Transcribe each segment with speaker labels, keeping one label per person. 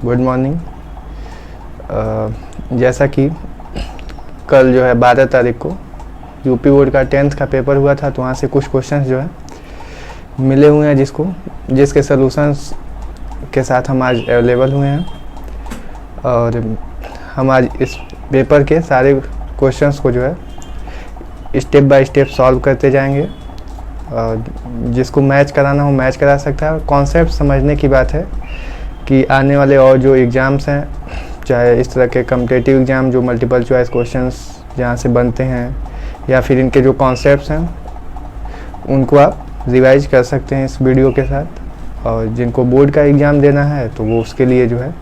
Speaker 1: Good morning. जैसा कि कल जो है 12 तारीख को यूपी बोर्ड का 10th का पेपर हुआ था, तो वहाँ से कुछ क्वेश्चंस जो है मिले हुए हैं जिसके सलूशंस के साथ हम आज अवेलेबल हुए हैं, और हम आज इस पेपर के सारे क्वेश्चंस को जो है स्टेप बाय स्टेप सॉल्व करते जाएंगे। और जिसको मैच कराना हो मैच करा सकता है। कॉन्सेप्ट समझने की बात है कि आने वाले और जो एग्ज़ाम्स हैं, चाहे इस तरह के कम्पिटिटिव एग्ज़ाम जो मल्टीपल चॉइस क्वेश्चंस जहाँ से बनते हैं, या फिर इनके जो कॉन्सेप्ट्स हैं उनको आप रिवाइज कर सकते हैं इस वीडियो के साथ। और जिनको बोर्ड का एग्ज़ाम देना है तो वो उसके लिए जो है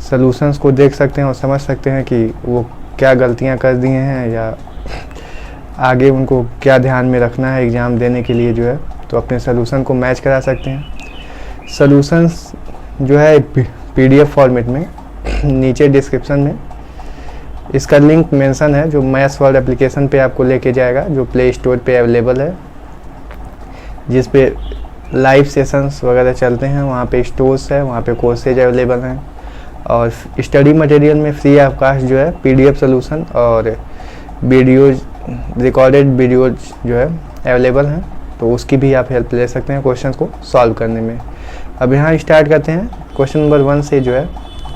Speaker 1: सलूशंस को देख सकते हैं और समझ सकते हैं कि वो क्या गलतियाँ कर दिए हैं या आगे उनको क्या ध्यान में रखना है एग्ज़ाम देने के लिए जो है, तो अपने सलूशन को मैच करा सकते हैं। सलूशंस जो है पीडीएफ फॉर्मेट में नीचे डिस्क्रिप्शन में इसका लिंक मेंशन है, जो मैथ्स वर्ल्ड एप्लीकेशन पे आपको लेके जाएगा, जो प्ले स्टोर पे अवेलेबल है, जिस पे लाइव सेशंस वगैरह चलते हैं। वहाँ पे स्टोर्स है, वहाँ पे कोर्सेज अवेलेबल हैं, और स्टडी मटेरियल में फ्री ऑफ कास्ट जो है पीडीएफ सलूशन और वीडियोज, रिकॉर्डेड वीडियोज जो है अवेलेबल हैं, तो उसकी भी आप हेल्प ले सकते हैं क्वेश्चंस को सॉल्व करने में। अब यहाँ स्टार्ट करते हैं क्वेश्चन नंबर 1 से जो है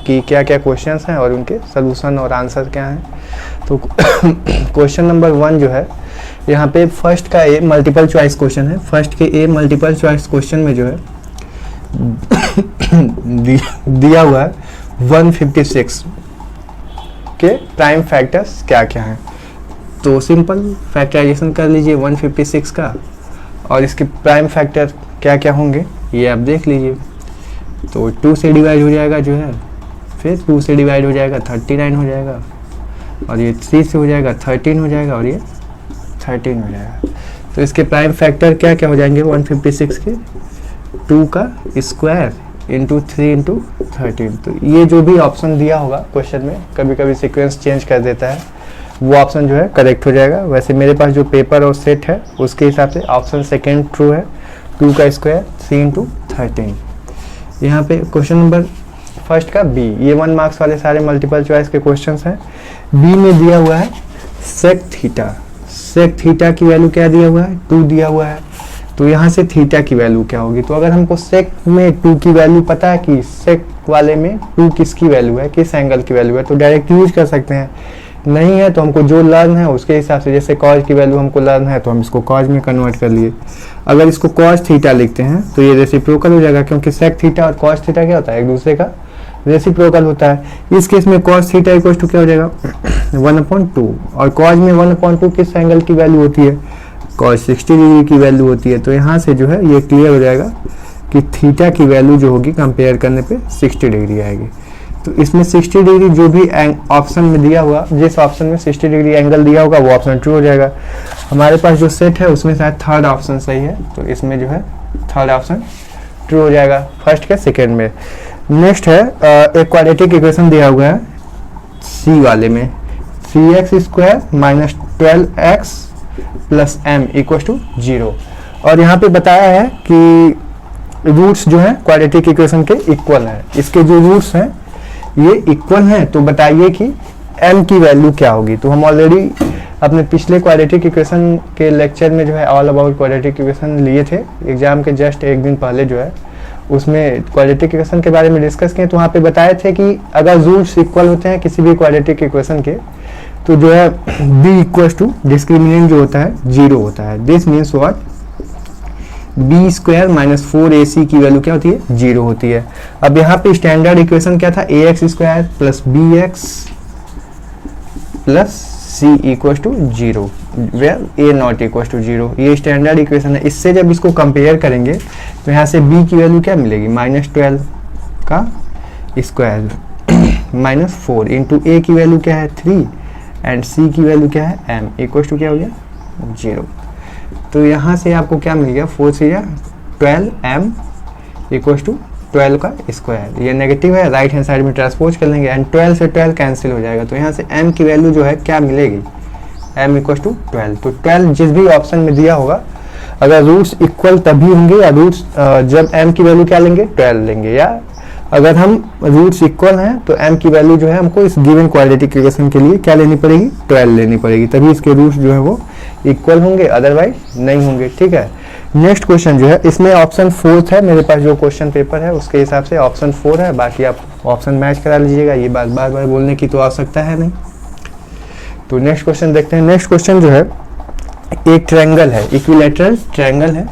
Speaker 1: कि क्या क्या क्वेश्चंस हैं और उनके सलूशन और आंसर क्या हैं। तो क्वेश्चन नंबर 1 जो है, यहाँ पे फर्स्ट का ए मल्टीपल चॉइस क्वेश्चन है। फर्स्ट के ए मल्टीपल चॉइस क्वेश्चन में जो है दिया हुआ है 156 के प्राइम फैक्टर्स क्या क्या हैं। तो सिंपल फैक्टराइजेशन कर लीजिए 156 का, और इसके प्राइम फैक्टर क्या क्या होंगे ये आप देख लीजिए। तो 2 से डिवाइड हो जाएगा जो है, फिर 2 से डिवाइड हो जाएगा 39 हो जाएगा, और ये 3 से हो जाएगा 13 हो जाएगा, और ये 13 हो जाएगा। तो इसके प्राइम फैक्टर क्या क्या हो जाएंगे 156 के, 2 का स्क्वायर इंटू 3 इंटू 13। तो ये जो भी ऑप्शन दिया होगा क्वेश्चन में, कभी कभी सीक्वेंस चेंज कर देता है, वो ऑप्शन जो है करेक्ट हो जाएगा। वैसे मेरे पास जो पेपर और सेट है उसके हिसाब से ऑप्शन सेकेंड ट्रू है, 2 का स्क्वायर 3 इंटू 13। यहाँ पे क्वेश्चन नंबर फर्स्ट का बी, ये 1 मार्क्स वाले सारे मल्टीपल चॉइस के क्वेश्चंस हैं। बी में दिया हुआ है सेक थीटा। सेक थीटा की वैल्यू क्या दिया हुआ है, 2 दिया हुआ है। तो यहाँ से थीटा की वैल्यू क्या होगी। तो अगर हमको सेक में 2 की वैल्यू पता है कि सेक वाले में 2 किसकी वैल्यू है, किस एंगल की वैल्यू है, तो डायरेक्ट यूज कर सकते हैं। नहीं है तो हमको जो लर्न है उसके हिसाब से, जैसे कॉज की वैल्यू हमको लर्न है तो हम इसको कॉज में कन्वर्ट कर लिए। अगर इसको कॉज थीटा लिखते हैं तो ये रेसिप्रोकल हो जाएगा, क्योंकि सेक थीटा और कॉज थीटा क्या होता है, एक दूसरे का रेसिप्रोकल होता है। इस केस में कॉज थीटा इक्वल टू क्या हो जाएगा 1/2, और कॉज में 1/2 किस एंगल की वैल्यू होती है, कॉज 60 डिग्री की वैल्यू होती है। तो यहाँ से जो है ये क्लियर हो जाएगा कि थीटा की वैल्यू जो होगी कंपेयर करने पे 60 डिग्री आएगी। तो इसमें 60 डिग्री जो भी ऑप्शन में दिया हुआ, जिस ऑप्शन में 60 डिग्री एंगल दिया होगा वो ऑप्शन ट्रू हो जाएगा। हमारे पास जो सेट है उसमें शायद थर्ड ऑप्शन सही है, तो इसमें जो है थर्ड ऑप्शन ट्रू हो जाएगा फर्स्ट के सेकेंड में। नेक्स्ट है एक क्वाड्रेटिक इक्वेशन दिया हुआ है सी वाले में, 3x² minus 12x plus m equal to 0, और यहाँ पे बताया है कि रूट्स जो है क्वाड्रेटिक इक्वेशन के इक्वल है। इसके जो रूट्स हैं ये इक्वल हैं, तो बताइए कि m की वैल्यू क्या होगी। तो हम ऑलरेडी अपने पिछले क्वाड्रेटिक इक्वेशन के लेक्चर में जो है ऑल अबाउट क्वाड्रेटिक इक्वेशन लिए थे, एग्जाम के जस्ट एक दिन पहले जो है उसमें क्वाड्रेटिक इक्वेशन के बारे में डिस्कस किए। तो वहाँ पे बताए थे कि अगर रूट्स इक्वल होते हैं किसी भी क्वाड्रेटिक इक्वेशन के, तो जो है b इक्वल टू डिस्क्रिमिनेंट जो होता है 0 होता है। This means what, b² minus 4ac की वैल्यू क्या होती है 0 होती है। अब यहाँ पे स्टैंडर्ड इक्वेशन क्या था, ax² plus bx plus c equal to 0 where a not equal to 0, ये स्टैंडर्ड इक्वेशन है। इससे जब इसको कंपेयर करेंगे तो यहाँ से b की वैल्यू क्या मिलेगी, -12 का स्क्वायर माइनस 4 इंटू a की वैल्यू क्या है 3 एंड c की वैल्यू क्या है m इक्वल टू क्या हो गया 0। तो यहाँ से आपको क्या मिल गया, 4 से 12m इक्वल टू 12 का स्क्वायर। ये नेगेटिव है, राइट हैंड साइड में ट्रांसपोज कर लेंगे एंड 12 से 12 कैंसिल हो जाएगा। तो यहाँ से m की वैल्यू जो है क्या मिलेगी, m इक्वल टू 12। तो 12 जिस भी ऑप्शन में दिया होगा, अगर रूट्स इक्वल तभी होंगे, या रूट्स जब m की वैल्यू क्या लेंगे 12 लेंगे, या अगर हम रूट्स इक्वल हैं तो m की वैल्यू जो है हमको इस गिवन क्वाड्रेटिक इक्वेशन के लिए क्या लेनी पड़ेगी, 12 लेनी पड़ेगी, तभी इसके रूट्स जो है वो इक्वल होंगे, अदरवाइज नहीं होंगे। ठीक है, नेक्स्ट क्वेश्चन जो है इसमें ऑप्शन 4 है, मेरे पास जो क्वेश्चन पेपर है उसके हिसाब से ऑप्शन 4 है, बाकी आप ऑप्शन मैच करा लीजिएगा, ये बात बार बार बोलने की तो आवश्यकता है नहीं। तो नेक्स्ट क्वेश्चन देखते हैं। नेक्स्ट क्वेश्चन जो है एक ट्रायंगल है, इक्विलैटरल ट्रायंगल है,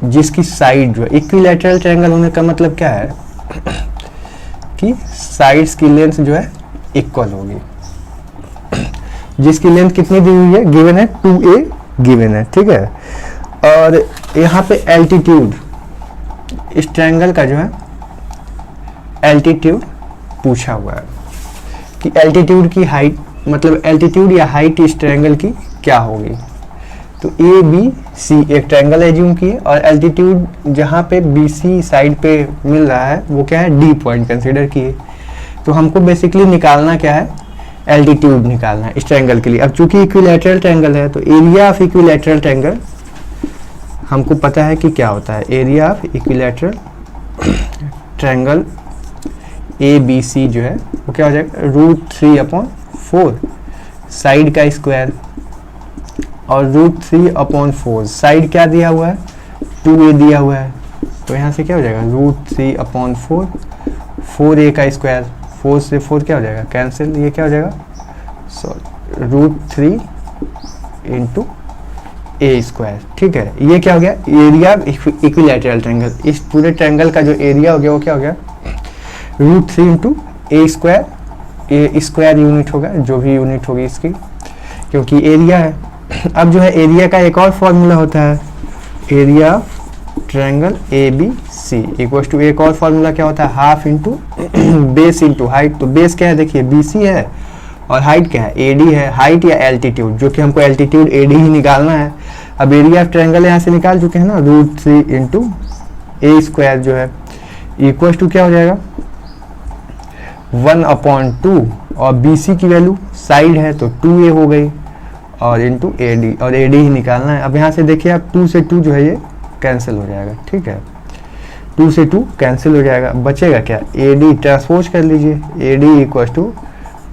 Speaker 1: जिसकी साइड जो है, इक्विलैटरल ट्रायंगल होने का मतलब क्या है कि साइड्स की लेंथ जो है इक्वल होगी, जिसकी लेंथ कितनी दी हुई है, गिवन है 2a गिवन है। ठीक है, और यहाँ पे एल्टीट्यूड, इस ट्रायंगल का जो है एल्टीट्यूड पूछा हुआ है कि एल्टीट्यूड की हाइट, मतलब एल्टीट्यूड या हाइट इस ट्रायंगल की क्या होगी। तो ए बी सी एक ट्रायंगल एज्यूम किए और एल्टीट्यूड जहाँ पे बी सी साइड पे मिल रहा है वो क्या है, डी पॉइंट कंसीडर किए। तो हमको बेसिकली निकालना क्या है, एल्टीट्यूड निकालना है इस ट्रायंगल के लिए। अब चूंकि इक्विलैटरल ट्रायंगल है तो एरिया ऑफ इक्विलैटरल ट्रायंगल हमको पता है कि क्या होता है, area of equilateral triangle A B C जो है वो क्या हो जाएगा, √3/4 साइड का स्क्वायर और √3/4 साइड क्या दिया हुआ है, 2a दिया हुआ है, तो यहाँ से क्या हो जाएगा √3/4 4a का स्क्वायर, 4 से 4 क्या हो जाएगा कैंसिल, ये क्या हो जाएगा सॉरी √3 × a²। ठीक है, ये क्या हो गया, एरिया इक्विलैटरल ट्रायंगल, इस पूरे ट्रायंगल का जो एरिया हो गया वो क्या हो गया √3 × a², ए स्क्वायर यूनिट होगा, जो भी यूनिट होगी इसकी, क्योंकि एरिया है। अब जो है एरिया का एक और फॉर्मूला होता है, area triangle A B C equal to, एक और फॉर्मूला क्या होता है, half into base into height. तो बेस क्या है देखिए बी सी है और हाइट क्या है ए डी है, हाइट या एल्टीट्यूड, जो कि हमको एल्टीट्यूड ए डी ही निकालना है। अब एरिया ऑफ ट्रायंगल यहाँ से निकाल चुके हैं ना, √3 × a² जो है इक्वल टू क्या हो जाएगा 1/2, और बी सी की वैल्यू साइड है तो 2a हो गई और इंटू ए डी, और ए डी ही निकालना है। अब यहाँ से देखिए आप 2 से 2 जो है ये कैंसिल हो जाएगा। ठीक है, 2 से 2 कैंसिल हो जाएगा, बचेगा क्या, ए डी ट्रांसपोज कर लीजिए, A D equal to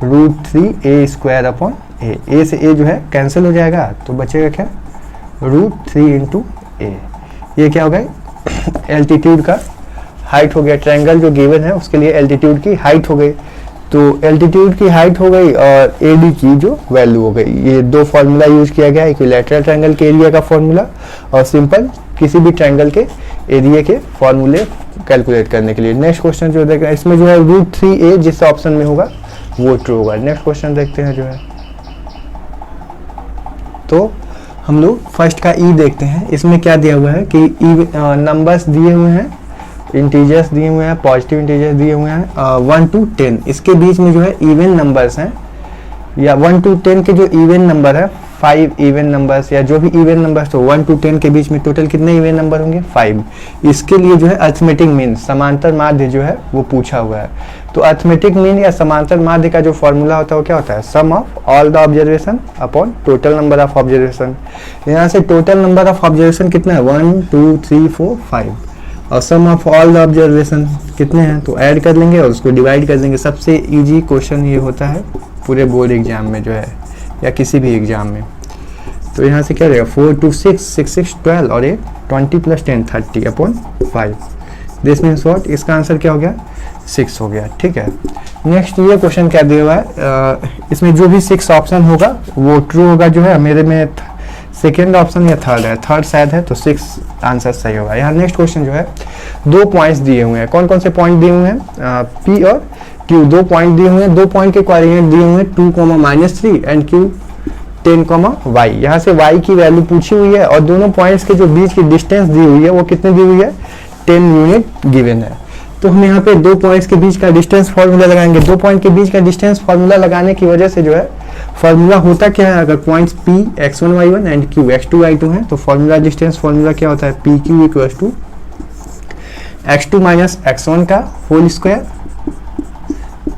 Speaker 1: √3a² A से ए जो है कैंसिल हो जाएगा, तो बचेगा क्या √3 × a। ये क्या हो गया एल्टीट्यूड का हाइट हो गया, ट्रायंगल जो गिवन है उसके लिए एल्टीट्यूड की हाइट हो गई। तो एल्टीट्यूड की हाइट हो गई और ए डी की जो वैल्यू हो गई। ये दो फॉर्मूला यूज किया गया, इक्विलैटरल ट्रायंगल के एरिया का फॉर्मूला और सिंपल किसी भी ट्रायंगल के एरिया के फॉर्मूले कैलकुलेट करने के लिए। नेक्स्ट क्वेश्चन जो देखा इसमें जो है √3a जिस ऑप्शन में होगा वो ट्रू होगा। नेक्स्ट क्वेश्चन देखते हैं जो है, तो हम लोग फर्स्ट का ई देखते हैं। इसमें क्या दिया हुआ है कि नंबर्स दिए हुए हैं, इंटीजर्स दिए हुए हैं, पॉजिटिव इंटीजर्स दिए हुए हैं 1 to 10, इसके बीच में जो है इवन नंबर्स हैं, या 1 to 10 के जो इवन नंबर है 5 इवन नंबर्स, या जो भी इवन नंबर्स, तो 1 to 10 के बीच में टोटल कितने इवन नंबर होंगे 5। इसके लिए जो है अर्थमेटिक मीन, समांतर माध्य जो है वो पूछा हुआ है। तो अर्थमेटिक मीन या समांतर माध्य का जो फॉर्मूला होता है वो क्या होता है, sum of all the observation upon total number of observation. यहाँ से टोटल नंबर ऑफ ऑब्जर्वेशन कितना है 1 2 3 4 5, और सम ऑफ ऑल द ऑब्जर्वेशन कितने हैं तो ऐड कर लेंगे और उसको डिवाइड कर देंगे। सबसे इजी क्वेश्चन ये होता है पूरे बोर्ड एग्जाम में जो है, या किसी भी एग्जाम में। तो यहाँ से क्या रहेगा 4 2 6 6 6 12, और ये 20 + 10 30/5। दिस मीन्स व्हाट, इसका आंसर क्या हो गया 6 हो गया। ठीक है, नेक्स्ट ये क्वेश्चन क्या दिया हुआ है, इसमें जो भी 6 ऑप्शन होगा वो ट्रू होगा। जो है मेरे में सेकेंड ऑप्शन या थर्ड है, थर्ड शायद है, तो 6 आंसर सही होगा। यहाँ नेक्स्ट क्वेश्चन जो है 2 पॉइंट्स दिए हुए हैं। कौन कौन से पॉइंट दिए हुए हैं, P और Q 2 पॉइंट दिए हुए हैं। 2 पॉइंट के कोऑर्डिनेट दिए हुए हैं 2, -3 एंड Q 10, y। यहाँ से y की वैल्यू पूछी हुई है और दोनों पॉइंट्स के जो बीच की डिस्टेंस दी हुई है वो कितनी दी हुई है 10 यूनिट गिवन है। तो हम यहाँ पे 2 पॉइंट्स के बीच का डिस्टेंस फॉर्मूला लगाएंगे। 2 पॉइंट के बीच का डिस्टेंस फॉर्मूला लगाने की वजह से जो है फॉर्मूला होता क्या है, अगर points P x1 y1 and Q x2 y2 हैं तो फॉर्मूला डिस्टेंस फॉर्मूला क्या होता है PQ = x2 - x1 का whole square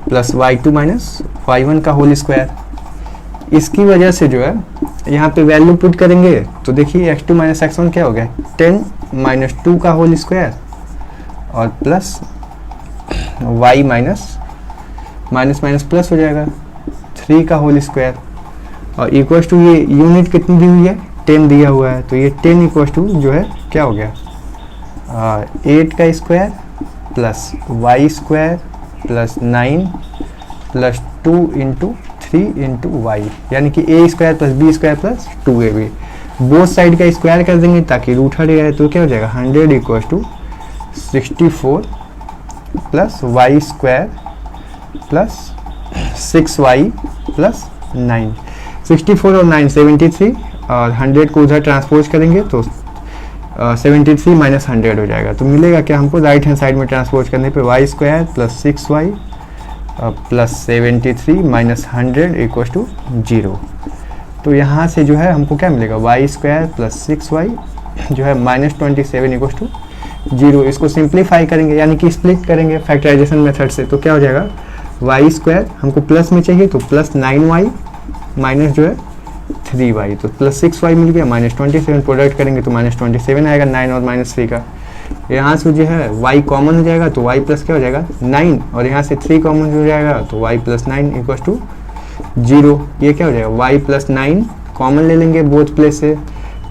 Speaker 1: plus y2 - y1 का होल स्क्वायर। इसकी वजह से जो है यहाँ पे वैल्यू पुट करेंगे तो देखिए x2 - x1 क्या हो गया 10 माइनस 2 का होल स्क्वायर और plus y minus minus plus हो जाएगा 3 का होल स्क्वायर और इक्वल्स टू ये यूनिट कितनी दी हुई है 10 दिया हुआ है, तो ये 10 इक्वल्स टू जो है क्या हो गया 8 का square plus Y square plus 9 plus 2 into 3 into y, यानी कि A square plus B square plus 2ab। Both side का स्क्वायर कर देंगे ताकि रूट हट जाए, तो क्या हो जाएगा 100 equals to 64 plus Y square plus 6y plus 9। 64 और 9 73 और 100 को उधर ट्रांसपोज करेंगे तो 73 माइनस 100 हो जाएगा। तो मिलेगा क्या हमको राइट हैंड साइड में ट्रांसपोज करने पे Y square plus 6y plus 73 minus 100 equals to 0। तो यहाँ से जो है हमको क्या मिलेगा वाई स्क्वायर प्लस 6y जो है माइनस 27 इक्वल्स टू 0। इसको सिंप्लीफाई करेंगे यानी कि स्प्लिट करेंगे फैक्टराइजेशन मेथड से, तो क्या हो जाएगा वाई स्क्वायर हमको प्लस में चाहिए तो प्लस 9y माइनस जो है 3y, तो प्लस 6y मिल गया माइनस 27, प्रोडक्ट करेंगे तो माइनस 27 आएगा 9 और माइनस 3 का। यहाँ से जो है y कॉमन हो जाएगा तो y प्लस क्या हो जाएगा 9 और यहाँ से 3 कॉमन हो जाएगा तो y प्लस 9 इक्वल्स टू 0। ये क्या हो जाएगा y प्लस 9 कॉमन ले लेंगे बोथ प्लेस से,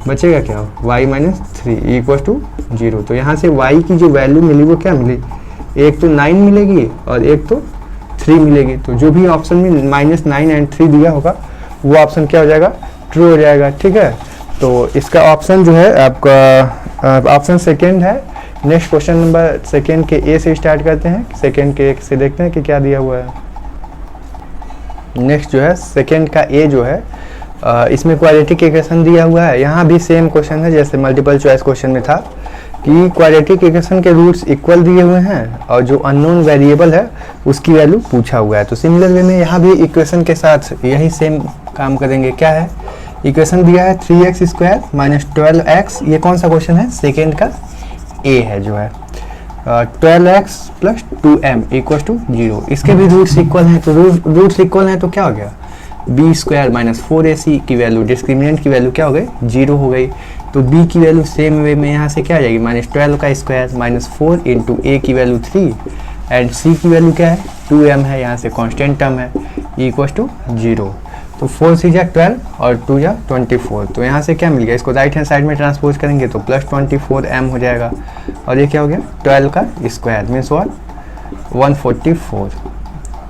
Speaker 1: बचेगा क्या y माइनस 3 इक्वल्स टू 0। तो यहाँ से y की जो वैल्यू मिली वो क्या मिली, एक तो 9 मिलेगी और एक तो 3 मिलेगी। तो जो भी ऑप्शन में माइनस 9 एंड 3 दिया होगा वो ऑप्शन क्या हो जाएगा ट्रू हो जाएगा। ठीक है, तो इसका ऑप्शन जो है आपका ऑप्शन सेकेंड है। नेक्स्ट क्वेश्चन नंबर सेकेंड के ए से स्टार्ट करते हैं, सेकेंड के ए से देखते हैं कि क्या दिया हुआ है। नेक्स्ट जो है सेकेंड का ए जो है इसमें क्वाड्रेटिक इक्वेशन दिया हुआ है। यहाँ भी सेम क्वेश्चन है जैसे मल्टीपल चॉइस क्वेश्चन में था कि क्वाड्रेटिक इक्वेशन के रूट्स इक्वल दिए हुए हैं और जो अननोन वेरिएबल है उसकी वैल्यू पूछा हुआ है। तो सिमिलर वे में यहाँ भी इक्वेशन के साथ यही सेम काम करेंगे। क्या है, इक्वेशन दिया है 3x स्क्वायर माइनस 12x, ये कौन सा क्वेश्चन है सेकेंड का ए है जो है 12x plus 2m equal to 0। इसके भी रूट्स इक्वल हैं, तो रूट्स इक्वल हैं तो क्या हो गया b स्क्वायर माइनस 4ac की वैल्यू डिस्क्रिमिनेंट की वैल्यू क्या हो गई 0 हो गई। तो b की वैल्यू सेम वे में यहाँ से क्या आ जाएगी माइनस 12 का स्क्वायर माइनस 4 इंटू a की वैल्यू 3 एंड c की वैल्यू क्या है 2m है, यहाँ से कांस्टेंट टर्म है इक्वल टू 0। तो 4 सी जा 12 और 2 जा 24, तो यहाँ से क्या मिल गया, इसको राइट हैंड साइड में ट्रांसपोज करेंगे तो प्लस 24m हो जाएगा और ये क्या हो गया 12 का स्क्वायर मीन्स व्हाट 144।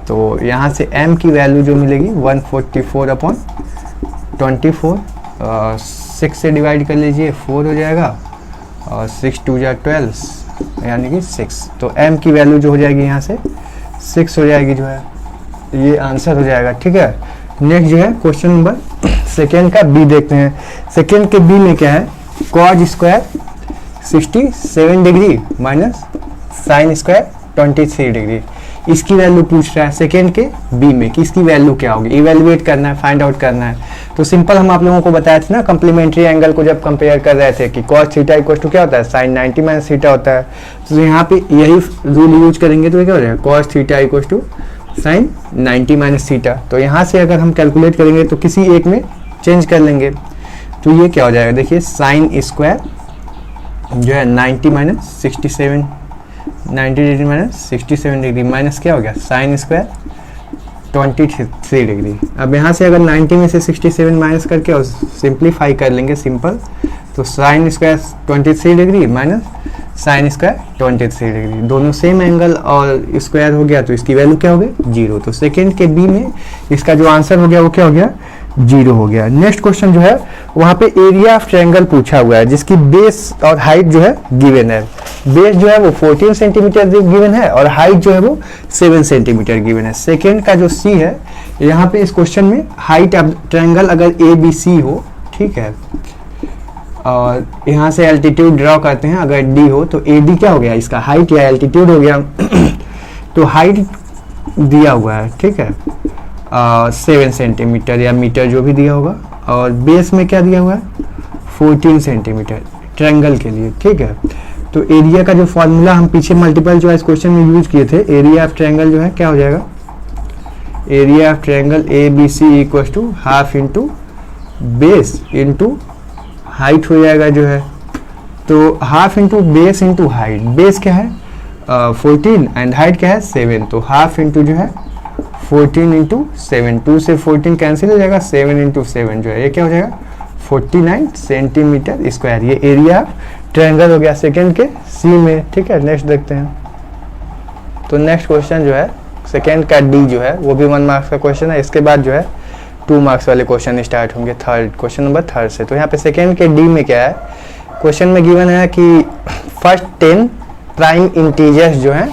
Speaker 1: तो यहाँ से m की वैल्यू जो मिलेगी 144 अपॉन 24, 6 से डिवाइड कर लीजिए 4 हो जाएगा और 6 2 जा 12 यानी कि 6। तो m की वैल्यू जो हो जाएगी यहाँ से 6 हो जाएगी, जो है ये आंसर हो जाएगा। ठीक है, नेक्स्ट जो है क्वेश्चन नंबर सेकेंड का बी देखते हैं। सेकेंड के बी में क्या है cause square 67 degree minus sine square 23 degree, इसकी वैल्यू पूछ रहा है सेकेंड के बी में कि इसकी वैल्यू क्या होगी, इवेलुएट करना है, फाइंड आउट करना है। तो सिंपल हम आप लोगों को बताया था ना कम्प्लीमेंट्री एंगल को जब कंपेयर कर रहे थे कि cos थीटा इक्वल टू क्या होता है साइन 90 माइनस थीटा होता है। तो यहाँ पे यही रूल यूज करेंगे तो क्या हो जाएगा cos theta equal to sine 90 minus theta. तो यहाँ से अगर हम कैलकुलेट करेंगे तो किसी एक में चेंज कर लेंगे तो ये क्या हो जाएगा, देखिए साइन स्क्वायर जो है 90 minus 67 90 degree minus 67 degree minus क्या हो गया साइन स्क्वायर 23 डिग्री। अब यहाँ से अगर 90 में से 67 माइनस करके और सिंप्लीफाई कर लेंगे सिंपल, तो sine square 23 degree minus sine square 23 degree, दोनों सेम एंगल और स्क्वायर हो गया तो इसकी वैल्यू क्या हो गई 0। तो सेकेंड के बी में इसका जो आंसर हो गया वो क्या हो गया 0 हो गया। नेक्स्ट क्वेश्चन जो है वहाँ पे एरिया ऑफ ट्रायंगल पूछा हुआ है जिसकी बेस और हाइट जो है गिवन है। बेस जो है वो 14 सेंटीमीटर गिवन है और हाइट जो है वो 7 सेंटीमीटर गिवन है। सेकेंड का जो सी है यहाँ पे इस क्वेश्चन में हाइट ऑफ ट्रायंगल अगर ए बी सी हो, ठीक है, और यहाँ से एल्टीट्यूड ड्रॉ करते हैं अगर डी हो तो ए डी क्या हो गया इसका हाइट या एल्टीट्यूड हो गया। तो हाइट दिया हुआ है, ठीक है, 7 सेंटीमीटर या मीटर जो भी दिया होगा और बेस में क्या दिया हुआ है 14 सेंटीमीटर ट्रायंगल के लिए। ठीक है, तो एरिया का जो फॉर्मूला हम पीछे मल्टीपल चॉइस क्वेश्चन में यूज किए थे, एरिया ऑफ ट्रायंगल जो है क्या हो जाएगा, area of triangle A B C equal to half into base into height हो जाएगा जो है तो half into base into height, base क्या है 14 एंड हाइट क्या है 7, तो हाफ इंटू जो है 14 इंटू 7, 2 से 14 कैंसिल हो जाएगा, 7 इंटू 7 जो है ये क्या हो जाएगा 49 सेंटीमीटर स्क्वायर। ये एरिया ट्रायंगल हो गया सेकंड के सी में। ठीक है, नेक्स्ट देखते हैं। तो नेक्स्ट क्वेश्चन जो है सेकंड का डी जो है वो भी 1 मार्क्स का क्वेश्चन है। इसके बाद जो है 2 मार्क्स वाले क्वेश्चन स्टार्ट होंगे क्वेश्चन नंबर थर्ड से। तो यहाँ पे सेकंड के डी में क्या है, क्वेश्चन में गिवन है कि फर्स्ट 10 प्राइम इंटीजर्स जो हैं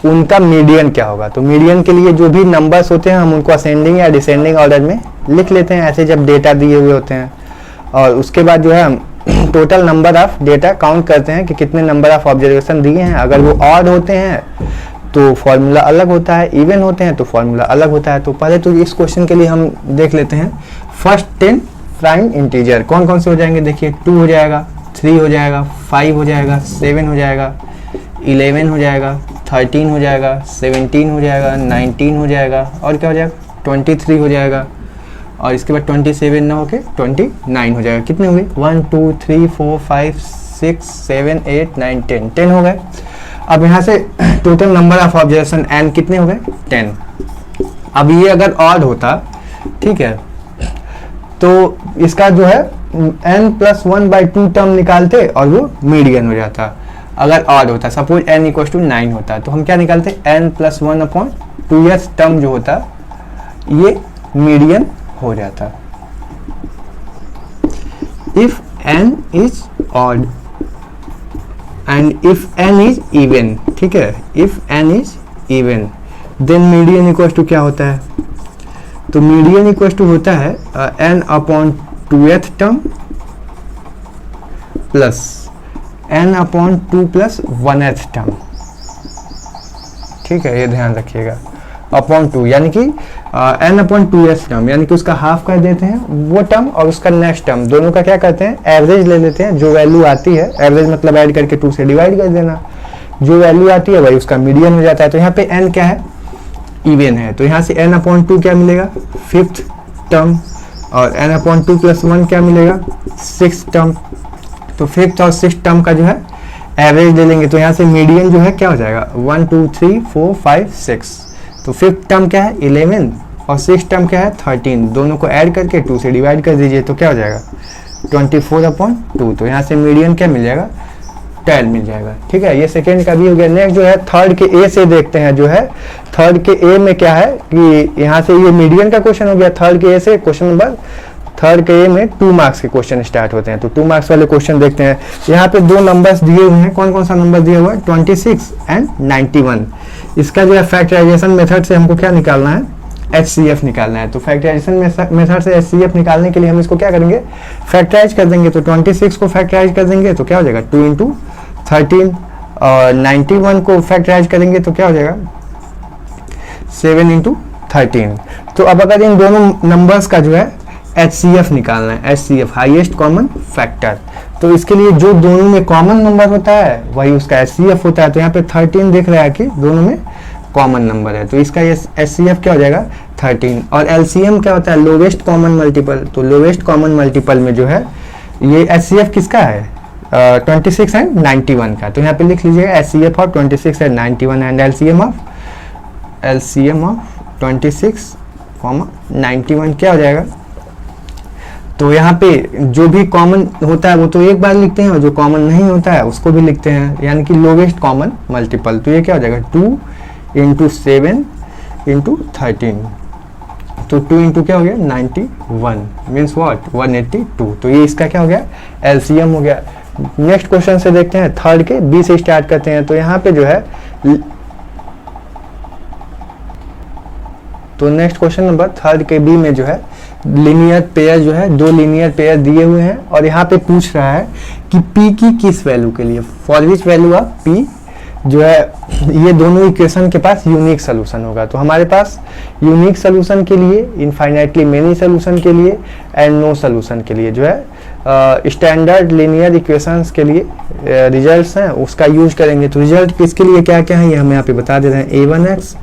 Speaker 1: उनका मीडियन क्या होगा। तो मीडियन के लिए जो भी नंबर्स होते हैं हम उनको असेंडिंग या डिसेंडिंग ऑर्डर में लिख लेते हैं ऐसे जब डेटा दिए हुए होते हैं, और उसके बाद जो है हम total number of data count करते हैं कि कितने नंबर ऑफ ऑब्जर्वेशन दिए हैं। अगर वो ऑड होते हैं तो फॉर्मूला अलग होता है, इवन होते हैं तो फॉर्मूला अलग होता है। तो पहले तो इस क्वेश्चन के लिए हम देख लेते हैं फर्स्ट 10 प्राइम इंटीजर कौन कौन से हो जाएंगे। देखिए 2 हो जाएगा, 3 हो जाएगा, 5 हो जाएगा, 7 हो जाएगा, 11 हो जाएगा, 13 हो जाएगा, 17 हो जाएगा, 19 हो जाएगा, और क्या हो जाएगा 23 हो जाएगा, और इसके बाद 27 ना होके 29 हो जाएगा। कितने हो गए 1 2 3 4 5 6 7 8 9 10 हो गए। अब यहाँ से total number of observation n कितने हो गए 10। अब ये अगर ऑड होता, ठीक है, तो इसका जो है n+1/2 टर्म निकालते और वो मीडियन हो जाता। अगर ऑड होता, सपोज n = 9 होता, तो हम क्या निकालते n+1/2th टर्म जो होता ये मीडियन हो जाता। If n is odd and if n is even, ठीक है, if n is even then median equal to क्या होता है। तो मीडियन इक्वल टू होता है n/2th term plus n/2 + 1th term. ठीक है, ये ध्यान रखिएगा, अपॉन 2 यानी कि n/2th टर्म यानी कि उसका हाफ कर देते हैं वो टर्म और उसका नेक्स्ट टर्म दोनों का क्या करते हैं एवरेज ले लेते हैं। जो वैल्यू आती है एवरेज मतलब ऐड करके 2 से डिवाइड कर देना, जो वैल्यू आती है वही उसका मीडियन हो जाता है। तो यहाँ पे n क्या है इवन है, तो यहाँ से n/2 क्या मिलेगा 5th टर्म, और n/2 + 1 क्या मिलेगा 6th टर्म। तो 5th और 6th टर्म का जो है एवरेज ले लेंगे, तो यहाँ से मीडियन जो है क्या हो जाएगा 1 2 3 4 5 6। तो 5th टर्म क्या है 11 और 6th टर्म क्या है 13, दोनों को ऐड करके 2 से डिवाइड कर दीजिए तो क्या हो जाएगा 24/2। तो यहाँ से मीडियन क्या मिल जाएगा 12 मिल जाएगा। ठीक है, ये सेकेंड का भी हो गया। नेक्स्ट जो है थर्ड के ए से देखते हैं। जो है थर्ड के ए में क्या है कि यहाँ से ये मीडियन का क्वेश्चन हो गया। थर्ड के ए से क्वेश्चन नंबर थर्ड के ए में 2 मार्क्स के क्वेश्चन स्टार्ट होते हैं। तो 2 मार्क्स वाले क्वेश्चन देखते हैं। यहाँ पे 2 नंबर्स दिए हुए हैं। कौन कौन सा नंबर दिया हुआ है 26 एंड 91। इसका जो है फैक्टराइजेशन मेथड से हमको क्या निकालना है HCF निकालना है। तो फैक्टराइजेशन मेथड से HCF निकालने के लिए हम इसको क्या करेंगे फैक्टराइज कर देंगे। तो 26 को फैक्टराइज कर देंगे तो क्या हो जाएगा 2 × 13, और 91 को फैक्टराइज करेंगे तो क्या हो जाएगा 7 × 13। तो अब अगर इन दोनों नंबर्स का जो है HCF निकालना है, HCF हाईएस्ट कॉमन फैक्टर, तो इसके लिए जो दोनों में कॉमन नंबर होता है वही उसका HCF होता है। तो यहाँ पे 13 दिख रहा है कि दोनों में कॉमन नंबर है, तो इसका ये HCF क्या हो जाएगा 13। और LCM क्या होता है लोवेस्ट कॉमन मल्टीपल। तो लोवेस्ट कॉमन मल्टीपल में जो है ये HCF किसका है 26 एंड 91 का। तो यहाँ पे लिख लीजिएगा HCF of 26 and 91 and LCM of 26, 91 क्या हो जाएगा। तो यहाँ पे जो भी कॉमन होता है वो तो एक बार लिखते हैं और जो कॉमन नहीं होता है उसको भी लिखते हैं, यानी कि लोवेस्ट कॉमन मल्टीपल। तो ये क्या हो जाएगा 2 × 7 × 13। तो 2 × क्या हो गया 91 मीन्स व्हाट 182। तो ये इसका क्या हो गया LCM हो गया। नेक्स्ट क्वेश्चन से देखते हैं। थर्ड के बी से स्टार्ट करते हैं। तो यहाँ पे जो है तो नेक्स्ट क्वेश्चन नंबर थर्ड के बी में जो है लीनियर पेयर जो है 2 लीनियर पेयर दिए हुए हैं और यहाँ पे पूछ रहा है कि P की किस वैल्यू के लिए, for which value of P जो है ये दोनों इक्वेशन के पास यूनिक सोल्यूशन होगा। तो हमारे पास यूनिक सोल्यूशन के लिए, इनफाइनाइटली मेनी सोल्यूशन के लिए एंड नो सोल्यूशन के लिए जो है स्टैंडर्ड लीनियर इक्वेशंस के लिए रिजल्ट्स हैं उसका यूज करेंगे। तो रिजल्ट किसके लिए क्या क्या है ये हम यहाँ पे बता दे रहे हैं। a1x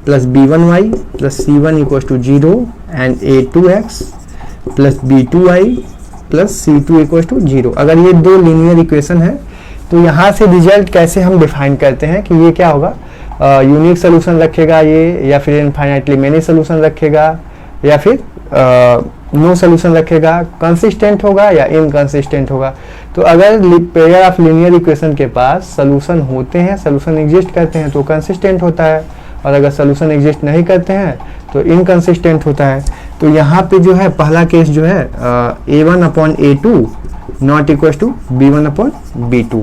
Speaker 1: + b1y + c1 = 0 and a2x + b2y plus C2 equal to 0। अगर ये दो लीनियर इक्वेशन है तो यहाँ से रिजल्ट कैसे हम डिफाइन करते हैं कि ये क्या होगा, यूनिक सोल्यूशन रखेगा ये, या फिर इनफाइनाइटली मेनी सोल्यूशन रखेगा, या फिर नो सोल्यूशन रखेगा, कंसिस्टेंट होगा या इनकंसिस्टेंट होगा। तो अगर पेयर ऑफ लीनियर इक्वेशन के पास सोल्यूशन होते हैं, सोल्यूशन एग्जिस्ट करते हैं तो कंसिस्टेंट होता है, और अगर सोल्यूशन एग्जिस्ट नहीं करते हैं तो इनकंसिस्टेंट होता है। तो यहाँ पे जो है पहला केस जो है A1/A2 not equal to B1/B2।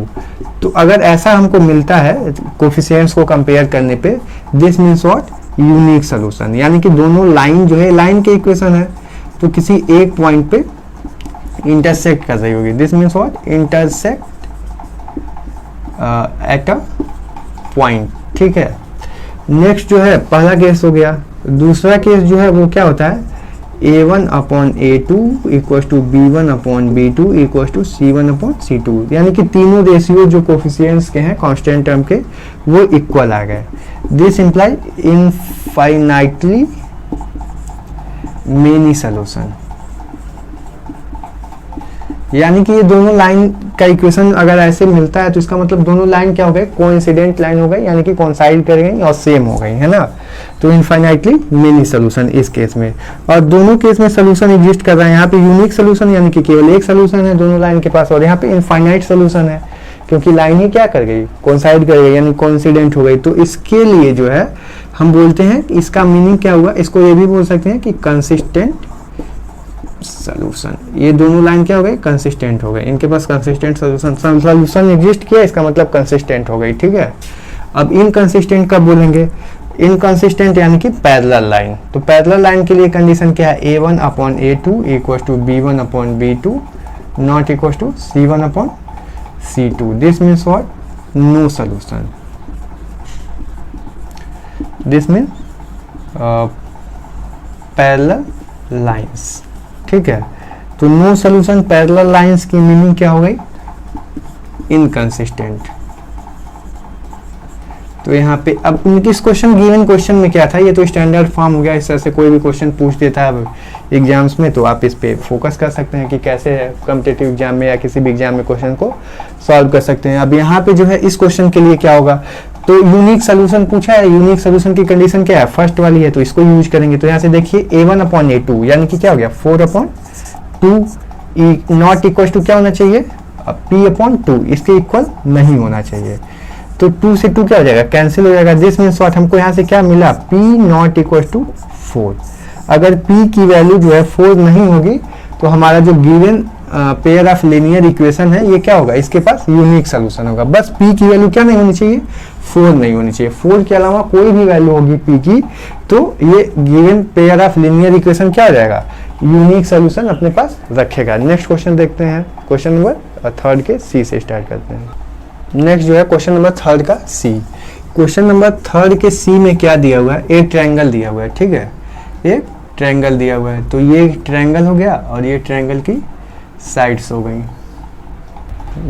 Speaker 1: तो अगर ऐसा हमको मिलता है कोफिशिएंट्स को कंपेयर करने पे, this means what, unique solution, यानी कि दोनों लाइन जो है लाइन के इक्वेशन है तो किसी एक पॉइंट पे इंटरसेक्ट कर रही होगी। This means what, intersect at a point. ठीक है, नेक्स्ट जो है पहला केस हो गया। दूसरा केस जो है वो क्या होता है, A1/A2 equal to B1/B2 equal to C1/C2, यानी कि तीनों रेशियो जो कोफिशिएंट्स के हैं कांस्टेंट टर्म के वो इक्वल आ गए। This imply infinitely many solution, यानी कि ये दोनों लाइन का इक्वेशन अगर ऐसे मिलता है तो इसका मतलब दोनों लाइन क्या हो गए, कोइंसिडेंट लाइन हो गई, यानी कि कोइंसाइड कर गई और सेम हो गई, है ना। तो इनफाइनाइटली मेनी सोल्यूशन इस केस में, और दोनों केस में सोल्यूशन एग्जिस्ट कर रहा है। यहाँ पे यूनिक सोल्यूशन यानी कि केवल एक सोल्यूशन है दोनों लाइन के पास, और यहाँ पे इनफाइनाइट सोल्यूशन है क्योंकि लाइन ही क्या कर गई, कोइंसाइड कर गई, यानी कोइंसिडेंट हो गई। तो इसके लिए जो है हम बोलते हैं इसका मीनिंग क्या हुआ, इसको ये भी बोल सकते हैं कि कंसिस्टेंट सोल्यूशन। ये दोनों लाइन क्या हो गई, कंसिस्टेंट हो गए, इनके पास कंसिस्टेंट सोल्यूशन एग्जिस्ट किया, इसका मतलब कंसिस्टेंट हो गई। ठीक है, अब इनकंसिस्टेंट कब बोलेंगे, इनकंसिस्टेंट यानी कि पैरेलल लाइन। तो पैरेलल लाइन के लिए कंडीशन क्या है, A1/A2 equal to B1/B2 not equal to C1/C2। This means what, no solution. This mean parallel lines. ठीक है, तो नो सोल्यूशन पैरेलल लाइंस की मीनिंग क्या हो गई, इनकंसिस्टेंट। तो यहाँ पे अब इस क्वेश्चन गिवन क्वेश्चन में क्या था, ये तो स्टैंडर्ड फॉर्म हो गया, इस तरह से कोई भी क्वेश्चन पूछ देता है एग्जाम्स में, तो आप इस पे फोकस कर सकते हैं कि कैसे कॉम्पिटिटिव एग्जाम में या किसी भी एग्जाम में क्वेश्चन को सॉल्व कर सकते हैं। अब यहाँ पे जो है इस क्वेश्चन के लिए क्या होगा, तो यूनिक सोल्यूशन पूछा है, यूनिक सोल्यूशन की कंडीशन क्या है, फर्स्ट वाली है, तो इसको यूज करेंगे। तो यहाँ से देखिए A1/A2 यानी कि क्या हो गया 4/2 नॉट इक्वल टू क्या होना चाहिए, P/2, इसके इक्वल नहीं होना चाहिए। तो 2 से 2 क्या हो जाएगा, कैंसिल हो जाएगा। दिस मीन्स व्हाट, हमको यहाँ से क्या मिला, P नॉट इक्वल टू 4। अगर P की वैल्यू जो है 4 नहीं होगी तो हमारा जो given pair of linear equation है ये क्या होगा, इसके पास यूनिक सोल्यूशन होगा। बस P की वैल्यू क्या नहीं होनी चाहिए, 4 नहीं होनी चाहिए। 4 के अलावा कोई भी वैल्यू होगी P की तो ये given pair of linear equation क्या हो जाएगा, यूनिक सोल्यूशन अपने पास रखेगा। नेक्स्ट क्वेश्चन देखते हैं, क्वेश्चन नंबर 3 के C से स्टार्ट करते हैं। नेक्स्ट जो है क्वेश्चन नंबर 3 का C। क्वेश्चन नंबर 3 के C में क्या दिया हुआ है, एक ट्रायंगल दिया हुआ है। ठीक है, एक ट्रायंगल दिया हुआ है, तो ये ट्रायंगल हो गया और ये ट्रायंगल की साइड्स हो गई।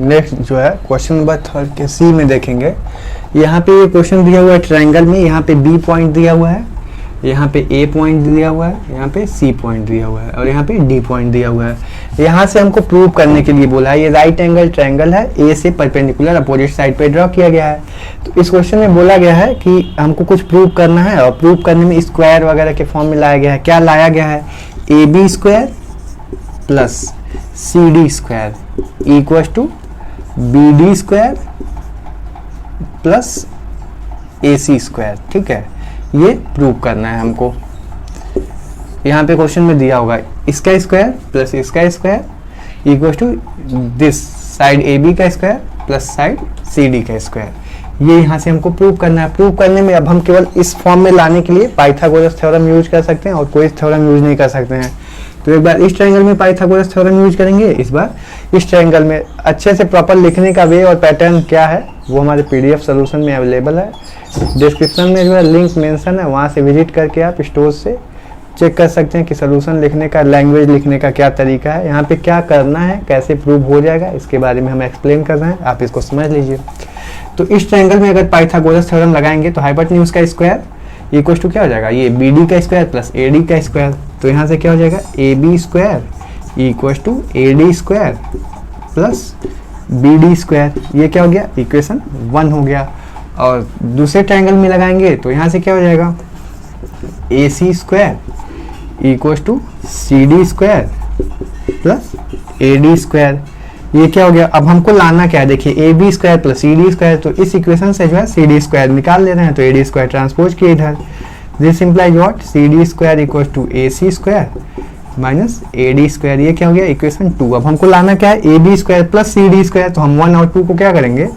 Speaker 1: नेक्स्ट जो है क्वेश्चन नंबर 3 के C में देखेंगे, यहाँ पे ये क्वेश्चन दिया हुआ है ट्रायंगल में, यहाँ पे B पॉइंट दिया हुआ है, यहाँ पे A पॉइंट दिया हुआ है, यहाँ पे C पॉइंट दिया हुआ है और यहाँ पे D पॉइंट दिया हुआ है। यहाँ से हमको प्रूव करने के लिए बोला है, ये राइट एंगल ट्रायंगल है, A से परपेंडिकुलर अपोजिट साइड पे ड्रॉ किया गया है। तो इस क्वेश्चन में बोला गया है कि हमको कुछ प्रूव करना है और प्रूव करने में स्क्वायर वगैरह के फॉर्म में लाया गया है। क्या लाया गया है, AB square plus CD square equal to BD square plus AC square. ठीक है, ये प्रूव करना है हमको। यहाँ पे क्वेश्चन में दिया होगा इसका स्क्वायर प्लस इसका square equal to this side AB का स्क्वायर प्लस साइड CD का स्क्वायर। ये यहाँ से हमको प्रूव करना है। प्रूव करने में अब हम केवल इस फॉर्म में लाने के लिए पाइथागोरस थ्योरम यूज कर सकते हैं और कोई थ्योरम यूज नहीं कर सकते हैं। तो एक बार इस ट्रायंगल में पाइथागोरस थ्योरम यूज करेंगे, इस बार इस ट्रायंगल में अच्छे से प्रॉपर लिखने का वे और पैटर्न क्या है वो हमारे PDF सोल्यूशन में अवेलेबल है। डिस्क्रिप्शन में जो है लिंक मेंशन है, वहाँ से विजिट करके आप स्टोर से चेक कर सकते हैं कि सोल्यूशन लिखने का, लैंग्वेज लिखने का क्या तरीका है, यहाँ पे क्या करना है, कैसे प्रूव हो जाएगा, इसके बारे में हम एक्सप्लेन कर रहे हैं, आप इसको समझ लीजिए। तो इस ट्रायंगल में अगर पाइथागोरस थ्योरम लगाएंगे तो हाइपोटेन्यूज का स्क्वायर इक्वल टू क्या हो जाएगा, ये BD का स्क्वायर प्लस AD का स्क्वायर। तो यहाँ से क्या हो जाएगा, AB square equal to A D square plus B D square. ये क्या हो गया, इक्वेशन 1 हो गया। और दूसरे ट्रायंगल में लगाएंगे तो यहाँ से क्या हो जाएगा, A C square equal to C D square plus A D square. ये क्या हो गया, अब हमको लाना क्या है, देखिए A B square plus C D square, तो इस इक्वेशन से जो है सी डी स्क्वायर निकाल ले रहे हैं, तो ए डी स्क्वायर ट्रांसपोज किए इधर। This implies what, C D square equal to A C square minus A D square. ये क्या हो गया, इक्वेशन 2। अब हमको लाना क्या है, A B square plus C D square, तो हम 1 और 2 को क्या करेंगे,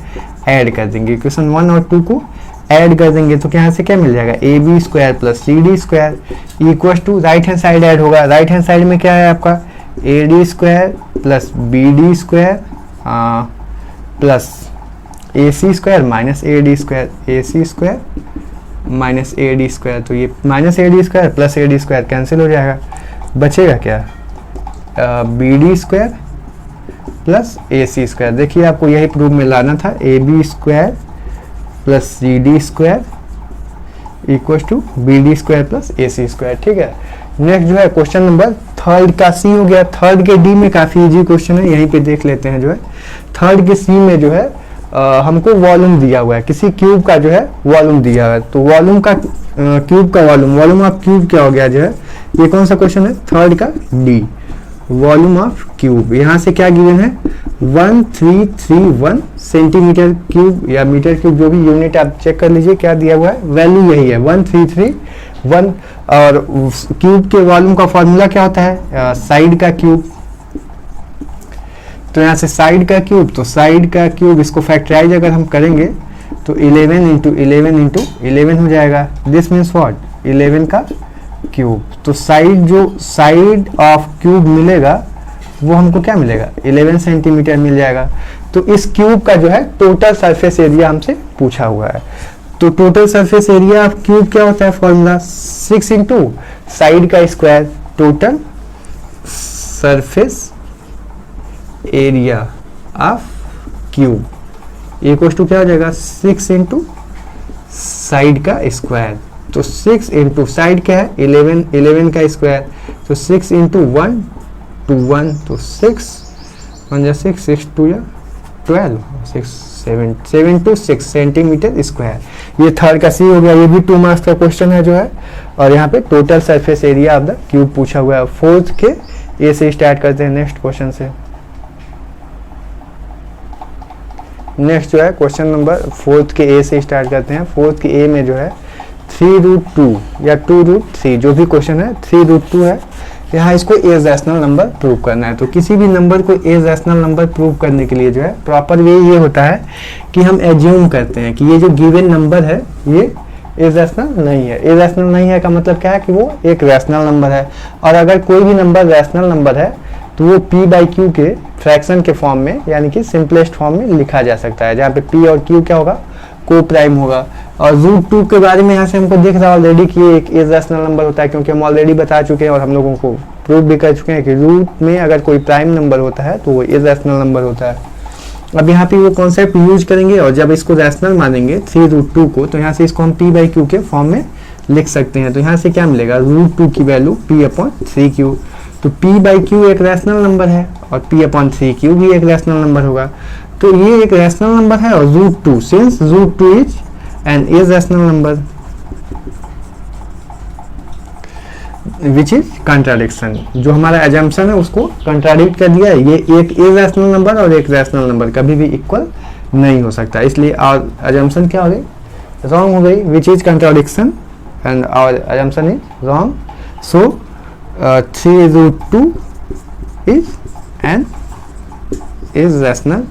Speaker 1: ऐड कर देंगे। इक्वेशन 1 और 2 को ऐड कर देंगे तो यहाँ से क्या मिल जाएगा, A B square plus C D square equal to, right hand side add होगा। राइट हैंड साइड में क्या है आपका, A D square plus B D square plus A C square minus A D square, A C square minus A D square. तो ये minus A D square plus A D square cancel हो जाएगा, बचेगा क्या, B D square plus A C square. देखिए आपको यही proof में लाना था, A B square plus C D square equal to B D square plus A C square. ठीक है, नेक्स्ट जो है क्वेश्चन नंबर 3 का सी हो गया। 3 के डी में काफ़ी इजी क्वेश्चन है, यहीं पे देख लेते हैं। जो है 3 के सी में जो है हमको वॉल्यूम दिया हुआ है, किसी क्यूब का जो है वॉल्यूम दिया हुआ है। तो वॉल्यूम का क्यूब का वॉल्यूम ऑफ क्यूब क्या हो गया, जो है ये कौन सा क्वेश्चन है, 3 का डी, वॉल्यूम ऑफ क्यूब। यहाँ से क्या गिवन है, 1331 सेंटीमीटर क्यूब या मीटर क्यूब, जो भी यूनिट आप चेक कर लीजिए क्या दिया हुआ है, वैल्यू यही है 1331। और क्यूब के वॉल्यूम का फॉर्मूला क्या होता है, साइड का क्यूब। तो यहाँ से साइड का क्यूब, तो साइड का क्यूब इसको फैक्टराइज अगर हम करेंगे तो 11 इंटू 11 इंटू 11 हो जाएगा। दिस मीन्स व्हाट, 11 का क्यूब। तो साइड, जो साइड ऑफ क्यूब मिलेगा वो हमको क्या मिलेगा, 11 सेंटीमीटर मिल जाएगा। तो इस क्यूब का जो है टोटल सरफेस एरिया हमसे पूछा हुआ है। तो total surface area of cube क्या होता है, फॉर्मूला 6 इंटू साइड का square, total surface area of cube equal to क्या हो जाएगा, 6 इंटू साइड का स्क्वायर। तो 6 इंटू साइड क्या है, 11 का स्क्वायर, तो 6 इंटू 1 to 1, तो 6 1 जा 6 6 2 या 12 6 7 to 6 सेंटीमीटर स्क्वायर। ये 3 का सी हो गया, ये भी 2 मार्क्स का क्वेश्चन है जो है। और यहाँ पे total surface area of the cube पूछा हुआ है। 4th के ए से स्टार्ट करते हैं, नेक्स्ट क्वेश्चन से। नेक्स्ट जो है क्वेश्चन नंबर 4th के ए से स्टार्ट करते हैं। 4th के ए में जो है 3√2 या 2√3, जो भी क्वेश्चन है 3√2 है। यहाँ इसको ए रैशनल नंबर प्रूव करना है। तो किसी भी नंबर को ए रैशनल नंबर प्रूव करने के लिए जो है प्रॉपर वे ये होता है कि हम एज्यूम करते हैं कि ये जो गिवन नंबर है ये ए रैशनल नहीं है। ए रैशनल नहीं है का मतलब क्या है कि वो एक रैशनल नंबर है। और अगर कोई भी नंबर रैशनल नंबर है तो वो p/q के फ्रैक्शन के फॉर्म में, यानी कि सिंपलेस्ट फॉर्म में लिखा जा सकता है, जहाँ पे p और q क्या होगा, को प्राइम होगा। और √2 के बारे में यहाँ से हमको दिख रहा है ऑलरेडी कि ये एक इरेशनल नंबर होता है, क्योंकि हम ऑलरेडी बता चुके हैं और हम लोगों को प्रूव भी कर चुके हैं कि रूट में अगर कोई प्राइम नंबर होता है तो वो इरेशनल नंबर होता है। अब यहाँ पे वो कॉन्सेप्ट यूज करेंगे और जब इसको रैशनल मानेंगे 3√2 को, तो यहाँ से इसको हम p/q के फॉर्म में लिख सकते हैं। तो यहाँ से क्या मिलेगा, √2 की वैल्यू p/3q। तो p/q एक रैशनल नंबर है और p/3q भी एक रैशनल नंबर होगा। तो ये एक रैशनल नंबर है और √2, since √2 is an irrational number which is contradiction. जो हमारा एजम्पशन है उसको कंट्राडिक्ट कर दिया है। ये एक इरेशनल नंबर और एक रैशनल नंबर कभी भी इक्वल नहीं हो सकता, इसलिए और एजम्पशन क्या हो गई, रॉन्ग हो गई, which is contradiction and our assumption is wrong. So 3√2 is an irrational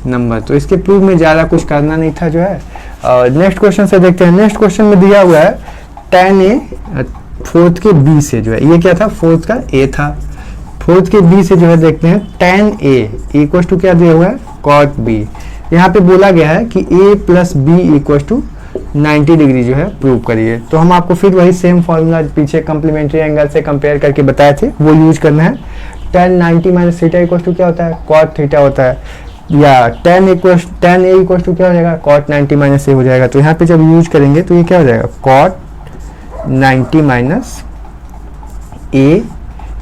Speaker 1: number. तो इसके प्रूफ में ज़्यादा कुछ करना नहीं था जो है। नेक्स्ट क्वेश्चन से देखते हैं। नेक्स्ट क्वेश्चन में दिया हुआ है tan a 4th के b से जो है, ये क्या था, 4th का a था। 4th के b से जो है देखते हैं tan a इक्वल टू क्या दिया हुआ है, cot b। यहाँ पे बोला गया है कि a plus b equal to 90 degree जो है प्रूव करिए। तो हम आपको फिर वही सेम फॉर्मूला पीछे कम्प्लीमेंट्री एंगल से कंपेयर करके बताए थे, वो यूज करना है। tan 90 minus theta equal to क्या होता है, cot थीटा होता है, या tan a इक्वल टू क्या हो जाएगा, cot 90 माइनस a हो जाएगा। तो यहाँ पे जब यूज करेंगे तो ये क्या हो जाएगा, cot 90 minus a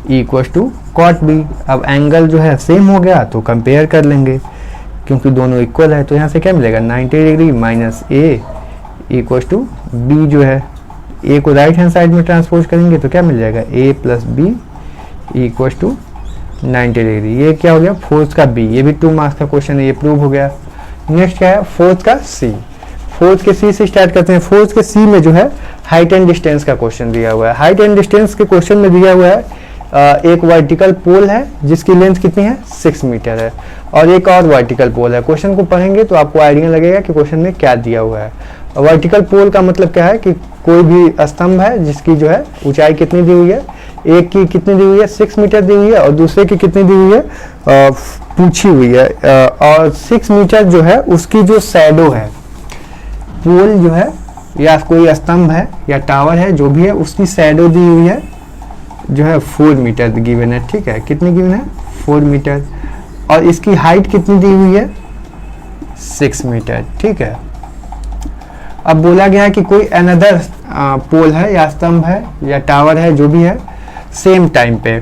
Speaker 1: equal to cot B. अब एंगल जो है सेम हो गया तो कंपेयर कर लेंगे क्योंकि दोनों इक्वल है, तो यहाँ से क्या मिलेगा 90 degree minus A equal to B जो है, ए को राइट हैंड साइड में ट्रांसपोज करेंगे तो क्या मिल जाएगा A plus B equal to 90 degree. ये क्या हो गया फोर्थ का बी, ये भी 2 मार्क्स का क्वेश्चन है, ये प्रूव हो गया। नेक्स्ट क्या है फोर्थ का सी। फोर्थ के सी से स्टार्ट करते हैं। फोर्थ के सी में जो है हाइट एंड डिस्टेंस का क्वेश्चन दिया हुआ है। हाइट एंड डिस्टेंस के क्वेश्चन में दिया हुआ है एक वर्टिकल पोल है जिसकी लेंथ कितनी है 6 मीटर है, और एक और वर्टिकल पोल है। क्वेश्चन को पढ़ेंगे तो आपको आइडिया लगेगा कि क्वेश्चन में क्या दिया हुआ है। वर्टिकल पोल का मतलब क्या है कि कोई भी स्तंभ है जिसकी जो है ऊंचाई कितनी दी हुई है, एक की कितनी दी हुई है 6 मीटर दी हुई है और दूसरे की कितनी दी हुई है पूछी हुई है, और 6 मीटर जो है उसकी जो शैडो है, पोल जो है या कोई स्तंभ है या टावर है जो भी है उसकी शैडो दी हुई है जो है 4 मीटर गिवन है। ठीक है, कितनी गिवन है 4 मीटर, और इसकी हाइट कितनी दी हुई है 6 मीटर। ठीक है, अब बोला गया है कि कोई अनदर पोल है या स्तंभ है या टावर है जो भी है सेम टाइम पे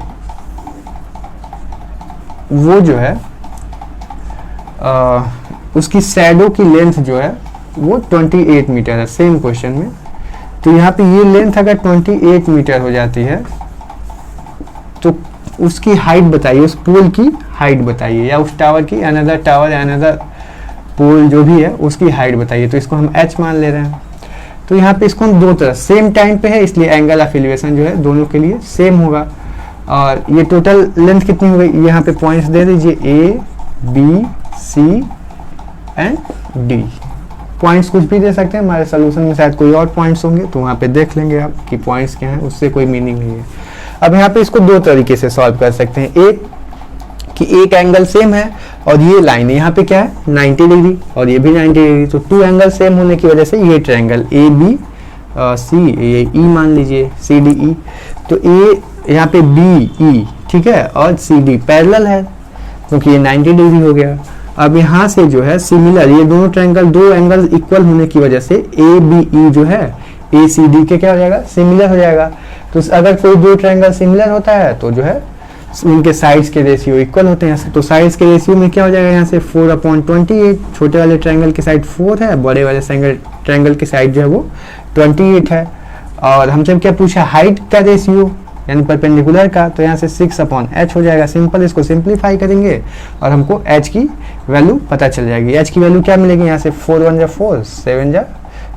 Speaker 1: वो जो है उसकी शैडो की लेंथ जो है वो 28 मीटर है सेम क्वेश्चन में। तो यहाँ पे ये लेंथ अगर 28 मीटर हो जाती है तो उसकी हाइट बताइए, उस पोल की हाइट बताइए, या उस टावर की अनदर टावर या अनदर पोल जो भी है उसकी हाइट बताइए। तो इसको हम h मान ले रहे हैं। तो यहाँ पे इसको हम दो तरफ सेम टाइम पे है इसलिए एंगल ऑफ एलिवेशन जो है दोनों के लिए सेम होगा। और ये टोटल लेंथ कितनी हो गई, यहाँ पे पॉइंट्स दे दीजिए A, B, C and D। Points कुछ भी दे सकते हैं, हमारे सोल्यूशन में शायद कोई और पॉइंट्स होंगे तो वहाँ पे देख लेंगे आप कि पॉइंट्स क्या हैं, उससे कोई मीनिंग नहीं है। अब यहाँ पे इसको दो तरीके से सॉल्व कर सकते हैं। एक कि एक एंगल सेम है और ये लाइन है यहाँ पे क्या है 90 डिग्री और ये भी 90 डिग्री, तो 2 एंगल सेम होने की वजह से ये ट्रायंगल ए बी सी, ये ई मान लीजिए सी डी ई, तो ए यहाँ पे बी ई ठीक है और सी डी पैरेलल है क्योंकि ये 90 डिग्री हो गया। अब यहाँ से जो है सिमिलर, ये दोनों ट्रायंगल दो एंगल इक्वल होने की वजह से ए बी ई जो है ए सी डी के क्या हो जाएगा सिमिलर हो जाएगा। तो अगर कोई दो ट्रायंगल सिमिलर होता है तो जो है उनके साइड्स के रेशियो इक्वल होते हैं। तो साइड्स के रेशियो में क्या हो जाएगा यहाँ से 4/28, छोटे वाले ट्रायंगल की साइड 4 है, बड़े वाले ट्रायंगल की साइड जो है वो 28 है। और हमसे क्या पूछा हाइट का रेशियो यानी परपेंडिकुलर का, तो यहाँ से 6/h हो जाएगा। सिंपल इसको सिंप्लीफाई करेंगे और हमको h की वैल्यू पता चल जाएगी। h की वैल्यू क्या मिलेगी यहाँ से 4 1 जा 4 7 जा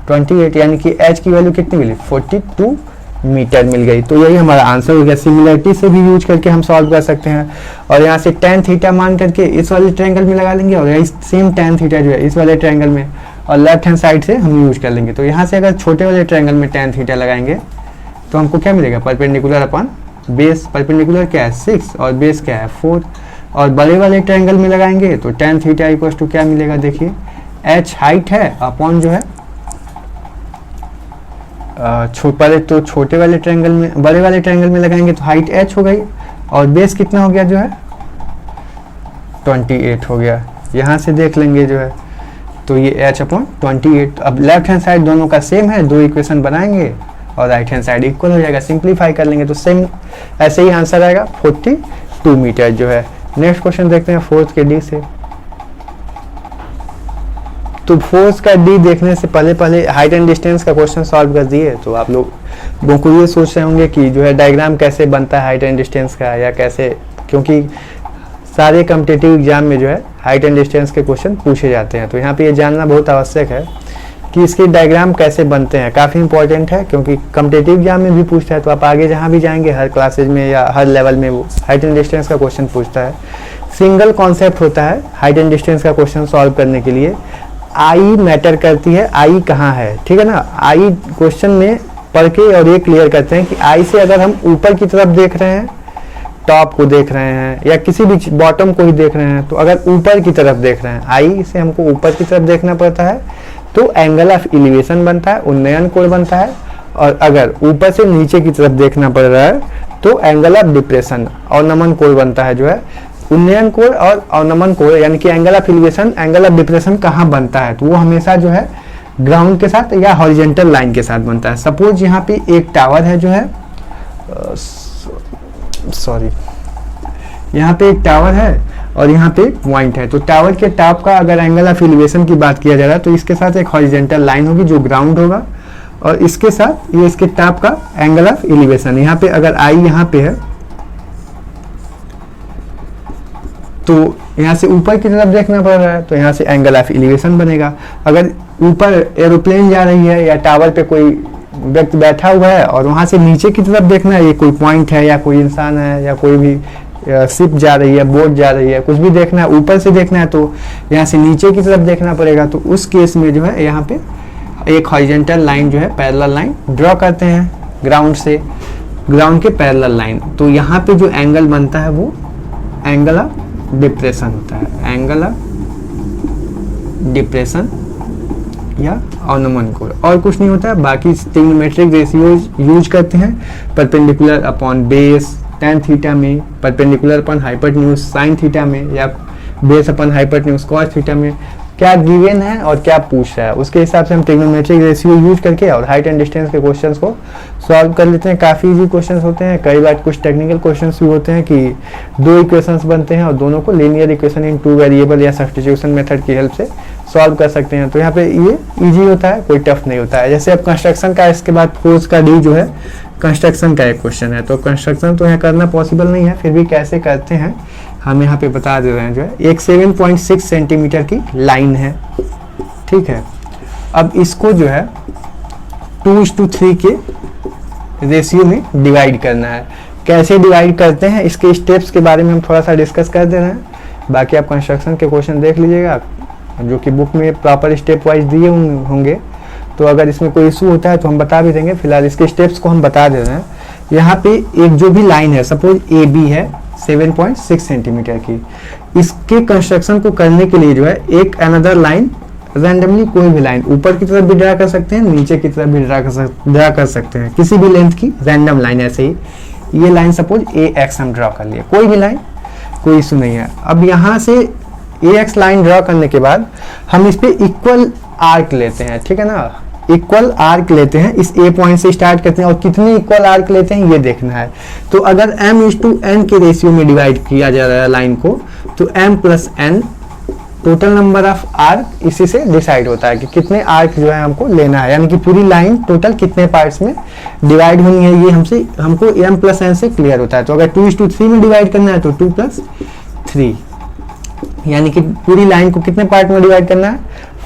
Speaker 1: 28 यानी कि h की वैल्यू कितनी मिली 42 मीटर मिल गई। तो यही हमारा आंसर हो गया। सिमिलरिटी से भी यूज करके हम सॉल्व कर सकते हैं और यहाँ से tan थीटा मान करके इस वाले ट्रायंगल में लगा लेंगे और यही सेम tan थीटा जो है इस वाले ट्रायंगल में और लेफ्ट हैंड साइड से हम यूज कर लेंगे। तो यहाँ से अगर छोटे वाले ट्रायंगल में tan थीटा लगाएंगे तो हमको क्या मिलेगा परपेंडिकुलर अपॉन बेस। परपेंडिकुलर क्या है 6 और बेस क्या है 4, और बड़े वाले ट्रायंगल में लगाएंगे तो tan थीटा इक्वल टू क्या मिलेगा देखिए h हाइट है अपॉन जो है पहले तो छोटे वाले ट्रायंगल में बड़े वाले ट्रायंगल में लगाएंगे तो हाइट h हो गई और बेस कितना हो गया जो है 28 हो गया। यहाँ से देख लेंगे जो है तो ये h/28। अब लेफ्ट हैंड साइड दोनों का सेम है, दो इक्वेशन बनाएंगे और राइट हैंड साइड इक्वल हो जाएगा। सिंप्लीफाई कर लेंगे तो सेम ऐसे ही आंसर आएगा 42 मीटर जो है। नेक्स्ट क्वेश्चन देखते हैं फोर्थ के डी से। तो फोर्थ का डी देखने से पहले हाइट एंड डिस्टेंस का क्वेश्चन सॉल्व कर दिए तो आप लोगों को ये सोच रहे होंगे कि जो है डायग्राम कैसे बनता है हाइट एंड डिस्टेंस का या कैसे, क्योंकि सारे कॉम्पिटिटिव एग्जाम में जो है हाइट एंड डिस्टेंस के क्वेश्चन पूछे जाते हैं। तो यहाँ पे ये जानना बहुत आवश्यक है कि इसके डायग्राम कैसे बनते हैं, काफ़ी इंपॉर्टेंट है क्योंकि कॉम्पिटिटिव एग्जाम में भी पूछता है। तो आप आगे जहाँ भी जाएंगे हर क्लासेज में या हर लेवल में वो हाइट एंड डिस्टेंस का क्वेश्चन पूछता है। सिंगल कॉन्सेप्ट होता है हाइट एंड डिस्टेंस का क्वेश्चन सॉल्व करने के लिए। आई मैटर करती है, आई कहाँ है, ठीक है ना। आई क्वेश्चन में पढ़ के और ये क्लियर करते हैं कि आई से अगर हम ऊपर की तरफ देख रहे हैं, टॉप को देख रहे हैं या किसी भी बॉटम को ही देख रहे हैं, तो अगर ऊपर की तरफ देख रहे हैं आई से हमको ऊपर की तरफ देखना पड़ता है तो एंगल ऑफ एलिवेशन बनता है, उन्नयन कोण बनता है। और अगर ऊपर से नीचे की तरफ देखना पड़ रहा है तो एंगल ऑफ डिप्रेशन और नमन कोण बनता है जो है। उन्नयन कोण और अवनमन कोण यानी कि angle of elevation angle of depression कहाँ बनता है तो वो हमेशा जो है ग्राउंड के साथ या हॉरिजॉन्टल लाइन के साथ बनता है। सपोज यहाँ पे एक टावर है जो है सॉरी, यहाँ पे एक टावर है और यहाँ पे एक पॉइंट है। तो टावर के टॉप का अगर एंगल ऑफ एलिवेशन की बात किया जा रहा है तो इसके साथ एक हॉरिजॉन्टल लाइन होगी जो ग्राउंड होगा, और इसके साथ ये इसके टॉप का एंगल ऑफ एलिवेशन। यहाँ पे अगर आई यहाँ पे है तो यहाँ से ऊपर की तरफ देखना पड़ रहा है, तो यहाँ से एंगल ऑफ एलिवेशन बनेगा। अगर ऊपर एरोप्लेन जा रही है या टावर पे कोई व्यक्ति बैठा हुआ है और वहाँ से नीचे की तरफ देखना है, ये कोई पॉइंट है या कोई इंसान है या कोई भी शिप जा रही है, बोट जा रही है, कुछ भी देखना है, ऊपर से देखना है तो यहाँ से नीचे की तरफ देखना पड़ेगा। तो उस केस में जो है यहाँ पे एक हॉरिजॉन्टल लाइन जो है पैरेलल लाइन ड्रॉ करते हैं ग्राउंड से, ग्राउंड के पैरेलल लाइन। तो यहाँ पे जो एंगल बनता है वो एंगल ऑफ डिप्रेशन होता है, एंगल ऑफ डिप्रेशन या ऑनोमन कोण, और कुछ नहीं होता है। बाकी ट्रिग्नोमेट्रिक रेशियो यूज करते हैं, perpendicular upon base tan theta में, perpendicular upon hypotenuse sine theta में, या base upon hypotenuse cos theta में। क्या गिवन है और क्या पूछ रहा है उसके हिसाब से हम ट्रिग्नोमेट्रिक रेशियो यूज करके और हाइट एंड डिस्टेंस के क्वेश्चंस को सॉल्व कर लेते हैं। काफ़ी इजी क्वेश्चंस होते हैं, कई बार कुछ टेक्निकल क्वेश्चंस भी होते हैं कि दो इक्वेशंस बनते हैं और दोनों को linear equation in two variable या सब्स्टिट्यूशन मेथड की हेल्प से सॉल्व कर सकते हैं। तो यहाँ पे ये इजी होता है, कोई टफ नहीं होता है। जैसे अब कंस्ट्रक्शन का, इसके बाद फोर्स का डी जो है कंस्ट्रक्शन का एक क्वेश्चन है, तो कंस्ट्रक्शन तो यहाँ करना पॉसिबल नहीं है, फिर भी कैसे करते हैं हम यहाँ पे बता दे रहे हैं। जो है एक 7.6 सेंटीमीटर की लाइन है, ठीक है। अब इसको जो है 2:3 के रेशियो में डिवाइड करना है। कैसे डिवाइड करते हैं इसके स्टेप्स के बारे में हम थोड़ा सा डिस्कस कर दे रहे हैं, बाकी आप कंस्ट्रक्शन के क्वेश्चन देख लीजिएगा जो कि बुक में प्रॉपर स्टेप वाइज दिए होंगे। तो अगर इसमें कोई इशू होता है तो हम बता भी देंगे, फिलहाल इसके स्टेप्स को हम बता दे रहे हैं। यहाँ पे एक जो भी लाइन है, सपोज ए बी है 7.6 सेंटीमीटर की, इसके कंस्ट्रक्शन को करने के लिए जो है एक अनदर लाइन रैंडमली कोई भी लाइन ऊपर की तरफ भी ड्रा कर सकते हैं, नीचे की तरफ भी ड्रा कर सकते हैं, किसी भी लेंथ की रैंडम लाइन। ऐसे ही ये लाइन सपोज ए एक्स हम ड्रा कर लिए, कोई भी लाइन, कोई इशू नहीं है। अब यहाँ से ए एक्स लाइन ड्रा करने के बाद हम इस पे इक्वल आर्क लेते हैं, ठीक है ना, इक्वल आर्क लेते हैं। इस ए पॉइंट से स्टार्ट करते हैं और कितने इक्वल आर्क लेते हैं ये देखना है। तो अगर m/n के रेशियो में डिवाइड किया जा रहा है लाइन को, तो m+n total number of arc इसी से डिसाइड होता है कि कितने आर्क जो है हमको लेना है, यानी कि पूरी लाइन टोटल कितने पार्ट्स में डिवाइड होनी है, ये हमको m+n से क्लियर होता है। तो अगर 2:3 में डिवाइड करना है तो 2+3, यानी कि पूरी लाइन को कितने पार्ट में डिवाइड करना है,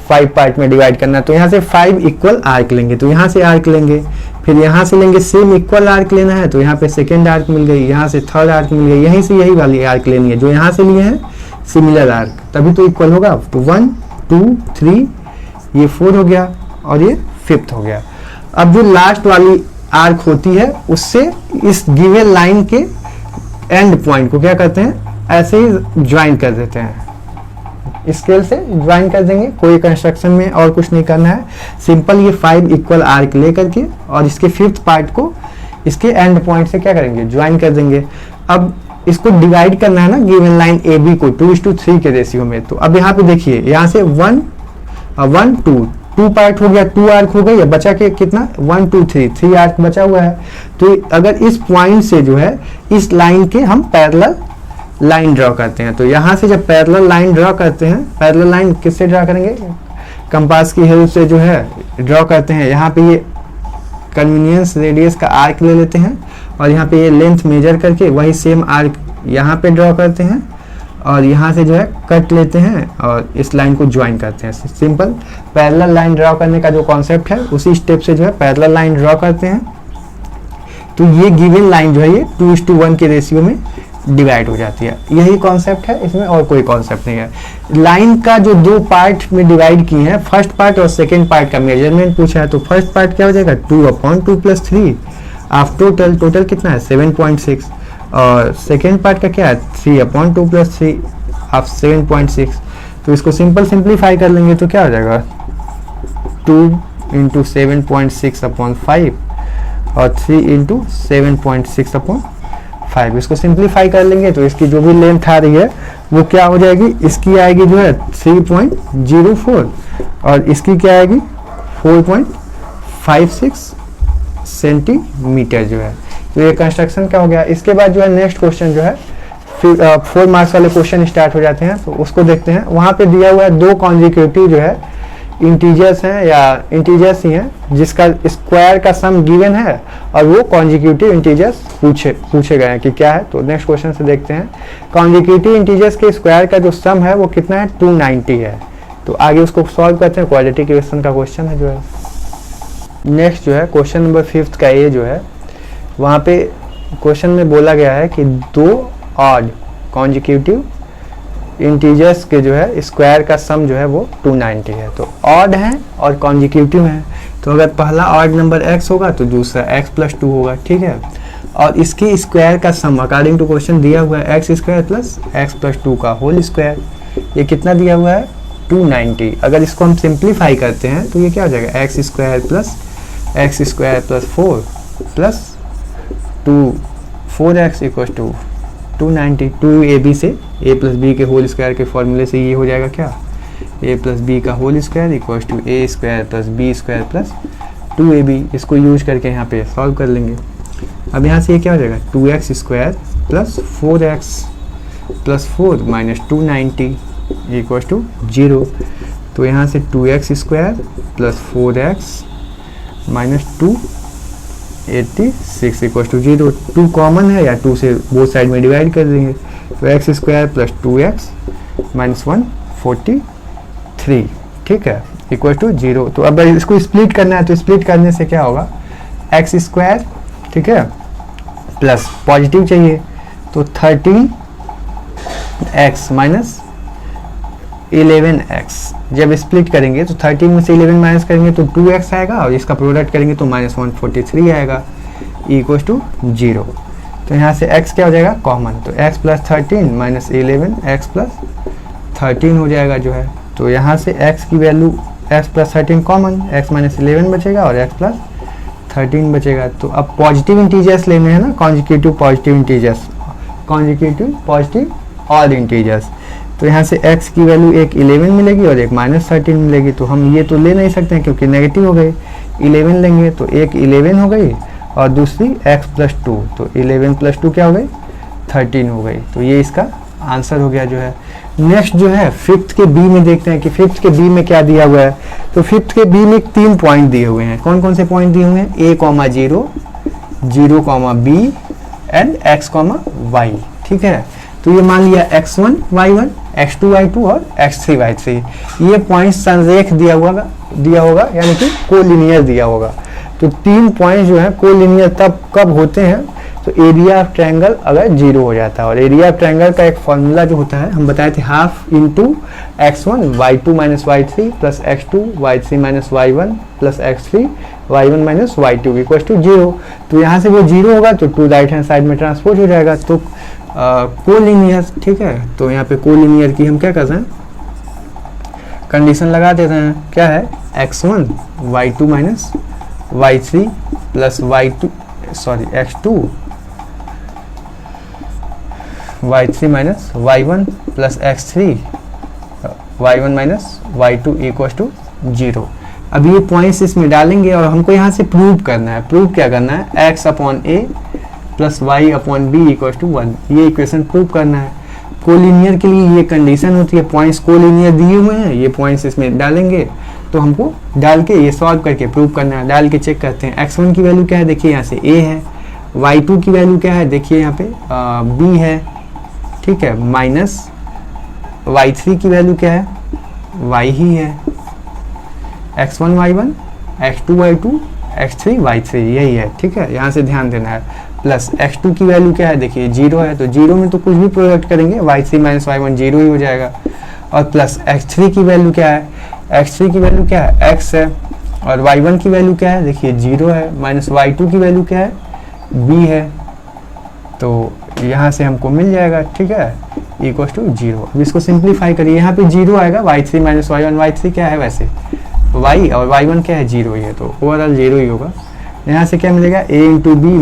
Speaker 1: 5 पार्ट में डिवाइड करना है। तो यहाँ से 5 इक्वल आर्क लेंगे, तो यहाँ से आर्क लेंगे, फिर यहाँ से लेंगे सेम इक्वल आर्क लेना है, तो यहाँ पे सेकेंड आर्क मिल गई, यहाँ से थर्ड आर्क मिल गई, यहीं से यही वाली आर्क लेनी है जो यहाँ से लिए हैं सिमिलर आर्क, तभी तो इक्वल होगा। तो 1 2 3 ये 4 हो गया और ये 5th हो गया। अब जो लास्ट वाली आर्क होती है उससे इस गिवन लाइन के एंड पॉइंट को क्या करते हैं, ऐसे ही ज्वाइन कर देते हैं, स्केल से ज्वाइन कर देंगे। कोई कंस्ट्रक्शन में और कुछ नहीं करना है, सिंपल ये 5 इक्वल आर्क लेकर के और इसके 5th पार्ट को इसके एंड पॉइंट से क्या करेंगे, ज्वाइन कर देंगे। अब इसको डिवाइड करना है ना गिवन लाइन ए बी को 2:3 के रेशियो में। तो अब यहाँ पे देखिए, यहाँ से 1 2 पार्ट हो गया, 2 आर्क हो गई, बचा के कितना 1 2 3 आर्क बचा हुआ है। तो अगर इस पॉइंट से जो है इस लाइन के हम पैरेलल लाइन ड्रॉ करते हैं, तो यहाँ से जब पैरेलल लाइन ड्रॉ करते हैं, पैरेलल लाइन किससे ड्रॉ करेंगे, कंपास की हेल्प से जो है ड्रॉ करते हैं। यहाँ पे ये कन्वीनियंस रेडियस का आर्क ले लेते हैं और यहाँ पे ये लेंथ मेजर करके वही सेम आर्क यहाँ पे ड्रॉ करते हैं और यहाँ से जो है कट लेते हैं और इस लाइन को ज्वाइन करते हैं। सिंपल पैरेलल लाइन ड्रॉ करने का जो कॉन्सेप्ट है उसी स्टेप से जो है पैरेलल लाइन ड्रॉ करते हैं। तो ये गिवन लाइन जो है ये 2:1 के रेशियो में डिवाइड हो जाती है, यही कॉन्सेप्ट है, इसमें और कोई कॉन्सेप्ट नहीं है। लाइन का जो 2 पार्ट में डिवाइड किए हैं, फर्स्ट पार्ट और सेकेंड पार्ट का मेजरमेंट पूछा है, तो फर्स्ट पार्ट क्या हो जाएगा 2/2+3 ऑफ टोटल कितना है 7.6, और सेकेंड पार्ट का क्या है 3/2+3 ऑफ 7.6। तो इसको सिंप्लीफाई कर लेंगे तो क्या हो जाएगा 2 × 7.6/5 और 3 × 7.6/5। इसको सिंप्लीफाई कर लेंगे तो इसकी जो भी लेंथ आ रही है वो क्या हो जाएगी, इसकी आएगी जो है 3.04 और इसकी क्या आएगी 4.56 सेंटीमीटर जो है। तो ये कंस्ट्रक्शन क्या हो गया। इसके बाद जो है नेक्स्ट क्वेश्चन जो है 4 मार्क्स वाले क्वेश्चन स्टार्ट हो जाते हैं, तो उसको देखते हैं। वहाँ पे दिया हुआ है 2 कॉन्जिक्यूटिव जो है इंटीजर्स हैं या इंटीजर्स ही हैं जिसका स्क्वायर का सम गिवन है और वो कॉन्जिक्यूटिव इंटीजर्स पूछे गए हैं कि क्या है। तो नेक्स्ट क्वेश्चन से देखते हैं। कॉन्जिक्यूटिव इंटीजर्स के स्क्वायर का जो सम है वो कितना है, 290 है। तो आगे उसको सॉल्व करते हैं, क्वाड्रेटिक इक्वेशन का क्वेश्चन है जो है। नेक्स्ट जो है क्वेश्चन नंबर 5 का ये जो है, वहाँ पे क्वेश्चन में बोला गया है कि 2 ऑड कॉन्जिक्यूटिव इंटीजर्स के जो है स्क्वायर का सम जो है वो 290 है। तो ऑड है और कॉन्जिक्यूटिव है, तो अगर पहला ऑड नंबर x होगा तो दूसरा x + 2 होगा, ठीक है। और इसके स्क्वायर का सम अकॉर्डिंग टू क्वेश्चन दिया हुआ है x² + x + 2 का होल स्क्वायर। ये कितना दिया हुआ है, 290। अगर इसको हम सिंप्लीफाई करते हैं तो ये क्या हो जाएगा, x² + x² + 4 + 2 4x = 290। 2ab से a + b के होल स्क्वायर के फॉर्मूले से ये हो जाएगा क्या, a + b का whole square = a² + b² + 2ab। इसको यूज करके यहाँ पे सॉल्व कर लेंगे। अब यहाँ से ये क्या हो जाएगा, 2x² + 4x + 4 - 290 = 0। तो यहाँ से 2x² + 4x - 286 = 0। 2 कॉमन है या 2 से बोथ साइड में डिवाइड कर देंगे, तो x² + 2x - 143, ठीक है, = 0। तो अब इसको स्प्लिट करना है, तो स्प्लिट करने से क्या होगा, x², ठीक है, प्लस पॉजिटिव चाहिए तो 13x - 11x। जब स्प्लिट करेंगे तो 13 में से 11 माइनस करेंगे तो 2x आएगा और इसका प्रोडक्ट करेंगे तो -143 आएगा, = 0। तो यहाँ से x क्या हो जाएगा, कॉमन, तो x + 13 - 11 x + 13 हो जाएगा जो है। तो यहाँ से x की वैल्यू x + 13 कॉमन, x - 11 बचेगा और x + 13 बचेगा। तो अब पॉजिटिव इंटीजर्स लेने हैं ना, consecutive positive integers, consecutive positive odd integers. तो यहाँ से x की वैल्यू एक 11 मिलेगी और एक -13 मिलेगी। तो हम ये तो ले नहीं सकते हैं क्योंकि नेगेटिव हो गई। 11 लेंगे तो एक 11 हो गई और दूसरी x + 2, तो 11 + 2 क्या हो गई, 13 हो गई। तो ये इसका आंसर हो गया जो है। नेक्स्ट जो है 5th के बी में देखते हैं कि 5th के बी में क्या दिया हुआ है। तो 5th के बी में 3 पॉइंट दिए हुए हैं। कौन कौन से पॉइंट दिए हुए हैं, a, 0, 0, b and x, y, ठीक है। तो ये मान लिया x1 y1, x2 y2 और x3 y3। ये पॉइंट संरेख दिया होगा यानी कि कोलिनियर दिया होगा। तो 3 पॉइंट जो है कोलिनियर तब कब होते हैं, तो एरिया ऑफ ट्रायंगल अगर 0 हो जाता है। और एरिया ऑफ ट्रायंगल का एक फॉर्मूला जो होता है हम बताए थे, ½ × x1 y2 - y3 + x2 y3 - y1 + x3 y1 - y2 = 0। तो यहाँ से वो 0 होगा तो 2 राइट हैंड साइड में ट्रांसपोज हो जाएगा, तो कोलिनियर, ठीक है। तो यहाँ पे कोलिनियर की हम क्या कर रहे हैं, कंडीशन लगा देते हैं। क्या है, x1 y2 - y3 + x2 y3 - y1 + x3 y1 - y2 = 0। अब ये पॉइंट्स इसमें डालेंगे और हमको यहाँ से प्रूव करना है। प्रूव क्या करना है, x/a + y/b = 1। ये इक्वेशन प्रूव करना है। कोलिनियर के लिए ये कंडीशन होती है, पॉइंट्स कोलिनियर दिए हुए हैं, ये पॉइंट्स इसमें डालेंगे तो हमको डाल के ये सॉल्व करके प्रूव करना है। डाल के चेक करते हैं, x1 की वैल्यू क्या है, देखिए यहाँ से a है, y2 की वैल्यू क्या है, देखिए यहाँ पे b है, ठीक है, माइनस y3 की वैल्यू क्या है, y ही है, x1 y1 x2 y2 x3 y3 यही है, ठीक है, यहाँ से ध्यान देना है। प्लस x2 की वैल्यू क्या है, देखिए 0 है, तो 0 में तो कुछ भी प्रोडक्ट करेंगे y3 - y1 0 ही हो जाएगा। और प्लस x3 की वैल्यू क्या है, x3 की वैल्यू क्या है, x है, और y1 की वैल्यू क्या है, देखिए 0 है, माइनस y2 की वैल्यू क्या है, b है, तो यहाँ से हमको मिल जाएगा, ठीक है, = 0। अब इसको सिंप्लीफाई करिए, यहाँ पे 0 आएगा, y3 - y1, y3 क्या है वैसे y और y1 क्या है 0 ही है, तो ओवरऑल 0 ही होगा। यहाँ से क्या मिलेगा, a × b -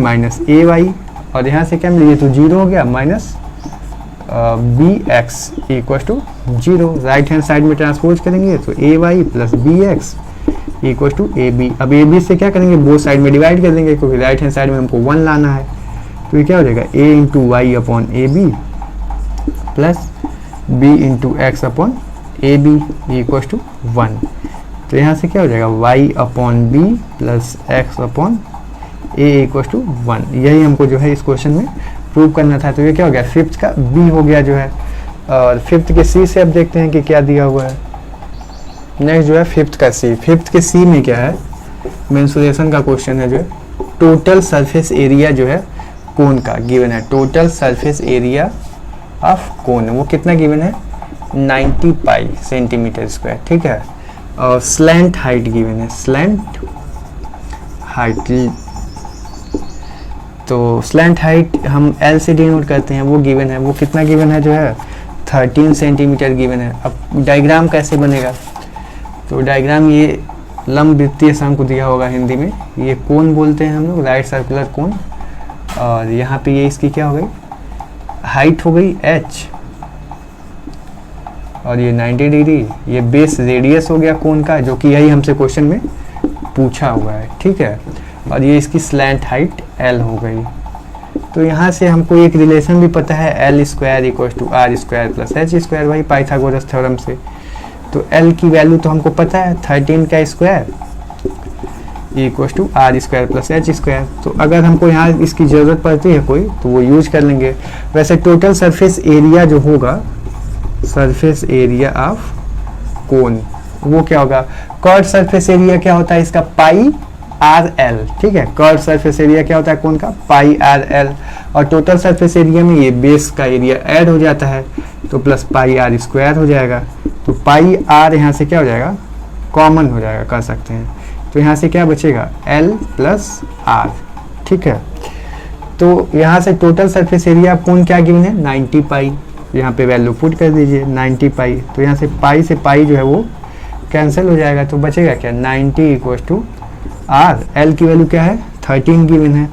Speaker 1: ay, और यहाँ से क्या मिलेगा, तो 0 हो गया, minus bx = 0। Right hand side में ट्रांसपोज करेंगे तो ay + bx = ab। अब ab से क्या करेंगे, बोथ साइड में डिवाइड कर देंगे क्योंकि राइट हैंड साइड में हमको 1 लाना है। तो ये क्या हो जाएगा a into y upon A B plus b into x upon A B equal to 1। तो यहाँ से क्या हो जाएगा y upon B plus x upon A equal to 1। यही हमको जो है इस क्वेश्चन में प्रूव करना था। तो ये क्या हो गया, फिफ्थ का b हो गया जो है, और फिफ्थ के c से अब देखते हैं कि क्या दिया हुआ है। नेक्स्ट जो है फिफ्थ का c। फिफ्थ के c में क्या है, मेंसुरेशन का क्वेश्चन है जो है, टोटल सरफेस एरिया जो है कोन का गिवन है। Total surface area of cone वो कितना गिवन है, 90 पाई सेंटीमीटर स्क्वायर, ठीक है। और स्लैंट हाइट गिवन है, स्लैंट हाइट। तो स्लैंट हाइट हम एल से डिनोट करते हैं, वो गिवन है, वो कितना गिवन है जो है 13 सेंटीमीटर गिवन है। अब डायग्राम कैसे बनेगा, तो डायग्राम ये लंब वृत्तीय शंकु दिया होगा हिंदी में, ये कोन बोलते हैं हम लोग, राइट सर्कुलर कोन। और यहाँ पे ये इसकी क्या हो गई, हाइट हो गई h, और ये 90 डिग्री, ये बेस रेडियस हो गया कोन का, जो कि यही हमसे क्वेश्चन में पूछा हुआ है, ठीक है। और ये इसकी स्लैंट हाइट l हो गई। तो यहाँ से हमको एक रिलेशन भी पता है, L square equal to R square plus H square, वही पाइथागोरस थ्योरम से। तो l की वैल्यू तो हमको पता है 13 का square equal to R square plus H square. तो अगर हमको यहाँ इसकी ज़रूरत पड़ती है कोई, तो वो यूज कर लेंगे। वैसे टोटल सरफेस एरिया जो होगा, सरफेस एरिया ऑफ कोन, वो क्या होगा, कर्व सरफेस एरिया क्या होता है इसका, पाई आर एल, ठीक है। कर्व सरफेस एरिया क्या होता है कोन का, पाई आर एल। और टोटल सरफेस एरिया में ये बेस का एरिया ऐड हो जाता है, तो प्लस पाई आर स्क्वायर हो जाएगा। तो पाई आर यहाँ से क्या हो जाएगा, कॉमन हो जाएगा, कर सकते हैं। तो यहाँ से क्या बचेगा, एल प्लस आर, ठीक है। तो यहाँ से टोटल सरफेस एरिया कोन क्या गिवन है, 90 पाई। यहाँ पे वैल्यू पुट कर दीजिए 90 पाई। तो यहाँ से पाई जो है वो कैंसिल हो जाएगा, तो बचेगा क्या, 90 इक्वल टू आर, एल की वैल्यू क्या है 13 गिवन है,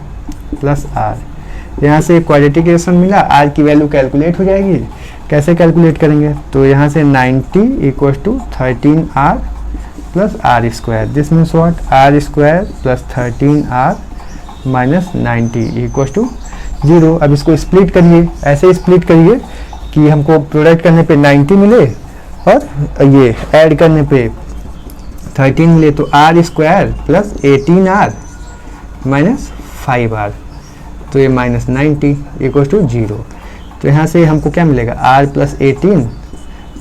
Speaker 1: प्लस आर। यहाँ से क्वाड्रेटिक इक्वेशन मिला, आर की वैल्यू कैलकुलेट हो जाएगी। कैसे कैलकुलेट करेंगे, तो यहाँ से 90 equal to 13 R plus R square, this means what, R square plus 13 R minus 90 equal to 0। अब इसको स्प्लिट करिए, ऐसे स्प्लिट करिए कि हमको प्रोडक्ट करने पे 90 मिले और ये ऐड करने पे 13 मिले। तो R square plus 18 R minus 5 R, तो ये माइनस 90 इक्वल टू 0। तो यहाँ से हमको क्या मिलेगा, R plus 18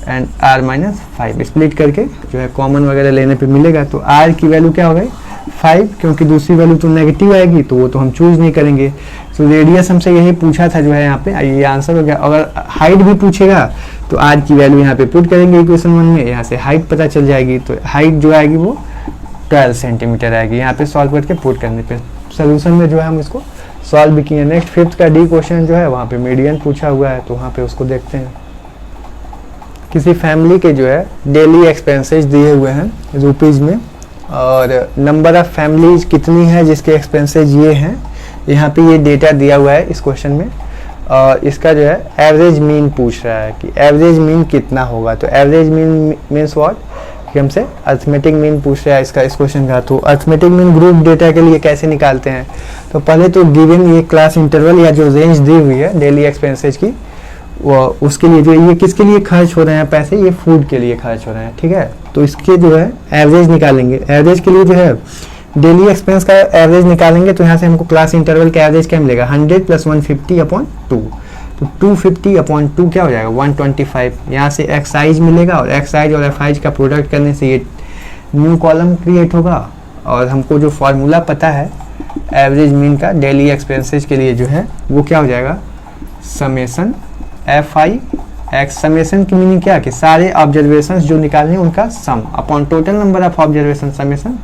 Speaker 1: and R minus 5, split करके जो है कॉमन वगैरह लेने पे मिलेगा। तो आर की वैल्यू क्या हो गई 5, क्योंकि दूसरी वैल्यू तो नेगेटिव आएगी, तो वो तो हम चूज नहीं करेंगे। तो रेडियस हमसे यही पूछा था जो है यहाँ पे, ये आंसर हो गया। अगर हाइट भी पूछेगा तो आर की वैल्यू यहाँ पे पुट करेंगे इक्वेशन 1 में, यहाँ से हाइट पता चल जाएगी। तो हाइट जो आएगी वो 12 सेंटीमीटर आएगी, यहाँ पे सॉल्व करके पुट करने पे। सोल्यूशन में जो है हम इसको सॉल्व भी किए। नेक्स्ट फिफ्थ का डी क्वेश्चन जो है, वहाँ पे मीडियन पूछा हुआ है, तो वहाँ पे उसको देखते हैं। किसी फैमिली के जो है डेली एक्सपेंसेस दिए हुए हैं रुपीज़ में, और नंबर ऑफ फैमिलीज कितनी है जिसके एक्सपेंसेस ये हैं, यहाँ पे ये डेटा दिया हुआ है इस क्वेश्चन में। और इसका जो है एवरेज मीन पूछ रहा है कि एवरेज मीन कितना होगा। तो एवरेज मीन मीन्स व्हाट, कि हमसे अर्थमेटिक मीन पूछ रहा है इसका, इस क्वेश्चन का। तो अर्थमेटिक मीन ग्रुप डेटा के लिए कैसे निकालते हैं, तो पहले तो गिवन ये क्लास इंटरवल या जो रेंज दी हुई है डेली एक्सपेंसेज की, वो उसके लिए जो ये किसके लिए खर्च हो रहे हैं पैसे, ये फूड के लिए खर्च हो रहे हैं, ठीक है। तो इसके जो है एवरेज निकालेंगे। एवरेज के लिए जो है डेली एक्सपेंस का एवरेज निकालेंगे, तो यहाँ से हमको क्लास इंटरवल का एवरेज क्या मिलेगा, 100 प्लस 150 अपॉन 2। तो 250 अपॉन 2 क्या हो जाएगा 125। यहाँ से एक्साइज मिलेगा, और एक्साइज और एफआइज का प्रोडक्ट करने से ये न्यू कॉलम क्रिएट होगा। और हमको जो फॉर्मूला पता है एवरेज मीन का डेली एक्सपेंसेज के लिए जो है, वो क्या हो जाएगा, summation F I x. Summation की मीनिंग क्या, कि सारे ऑब्जर्वेशंस जो निकालने हैं उनका सम upon total number of observation, summation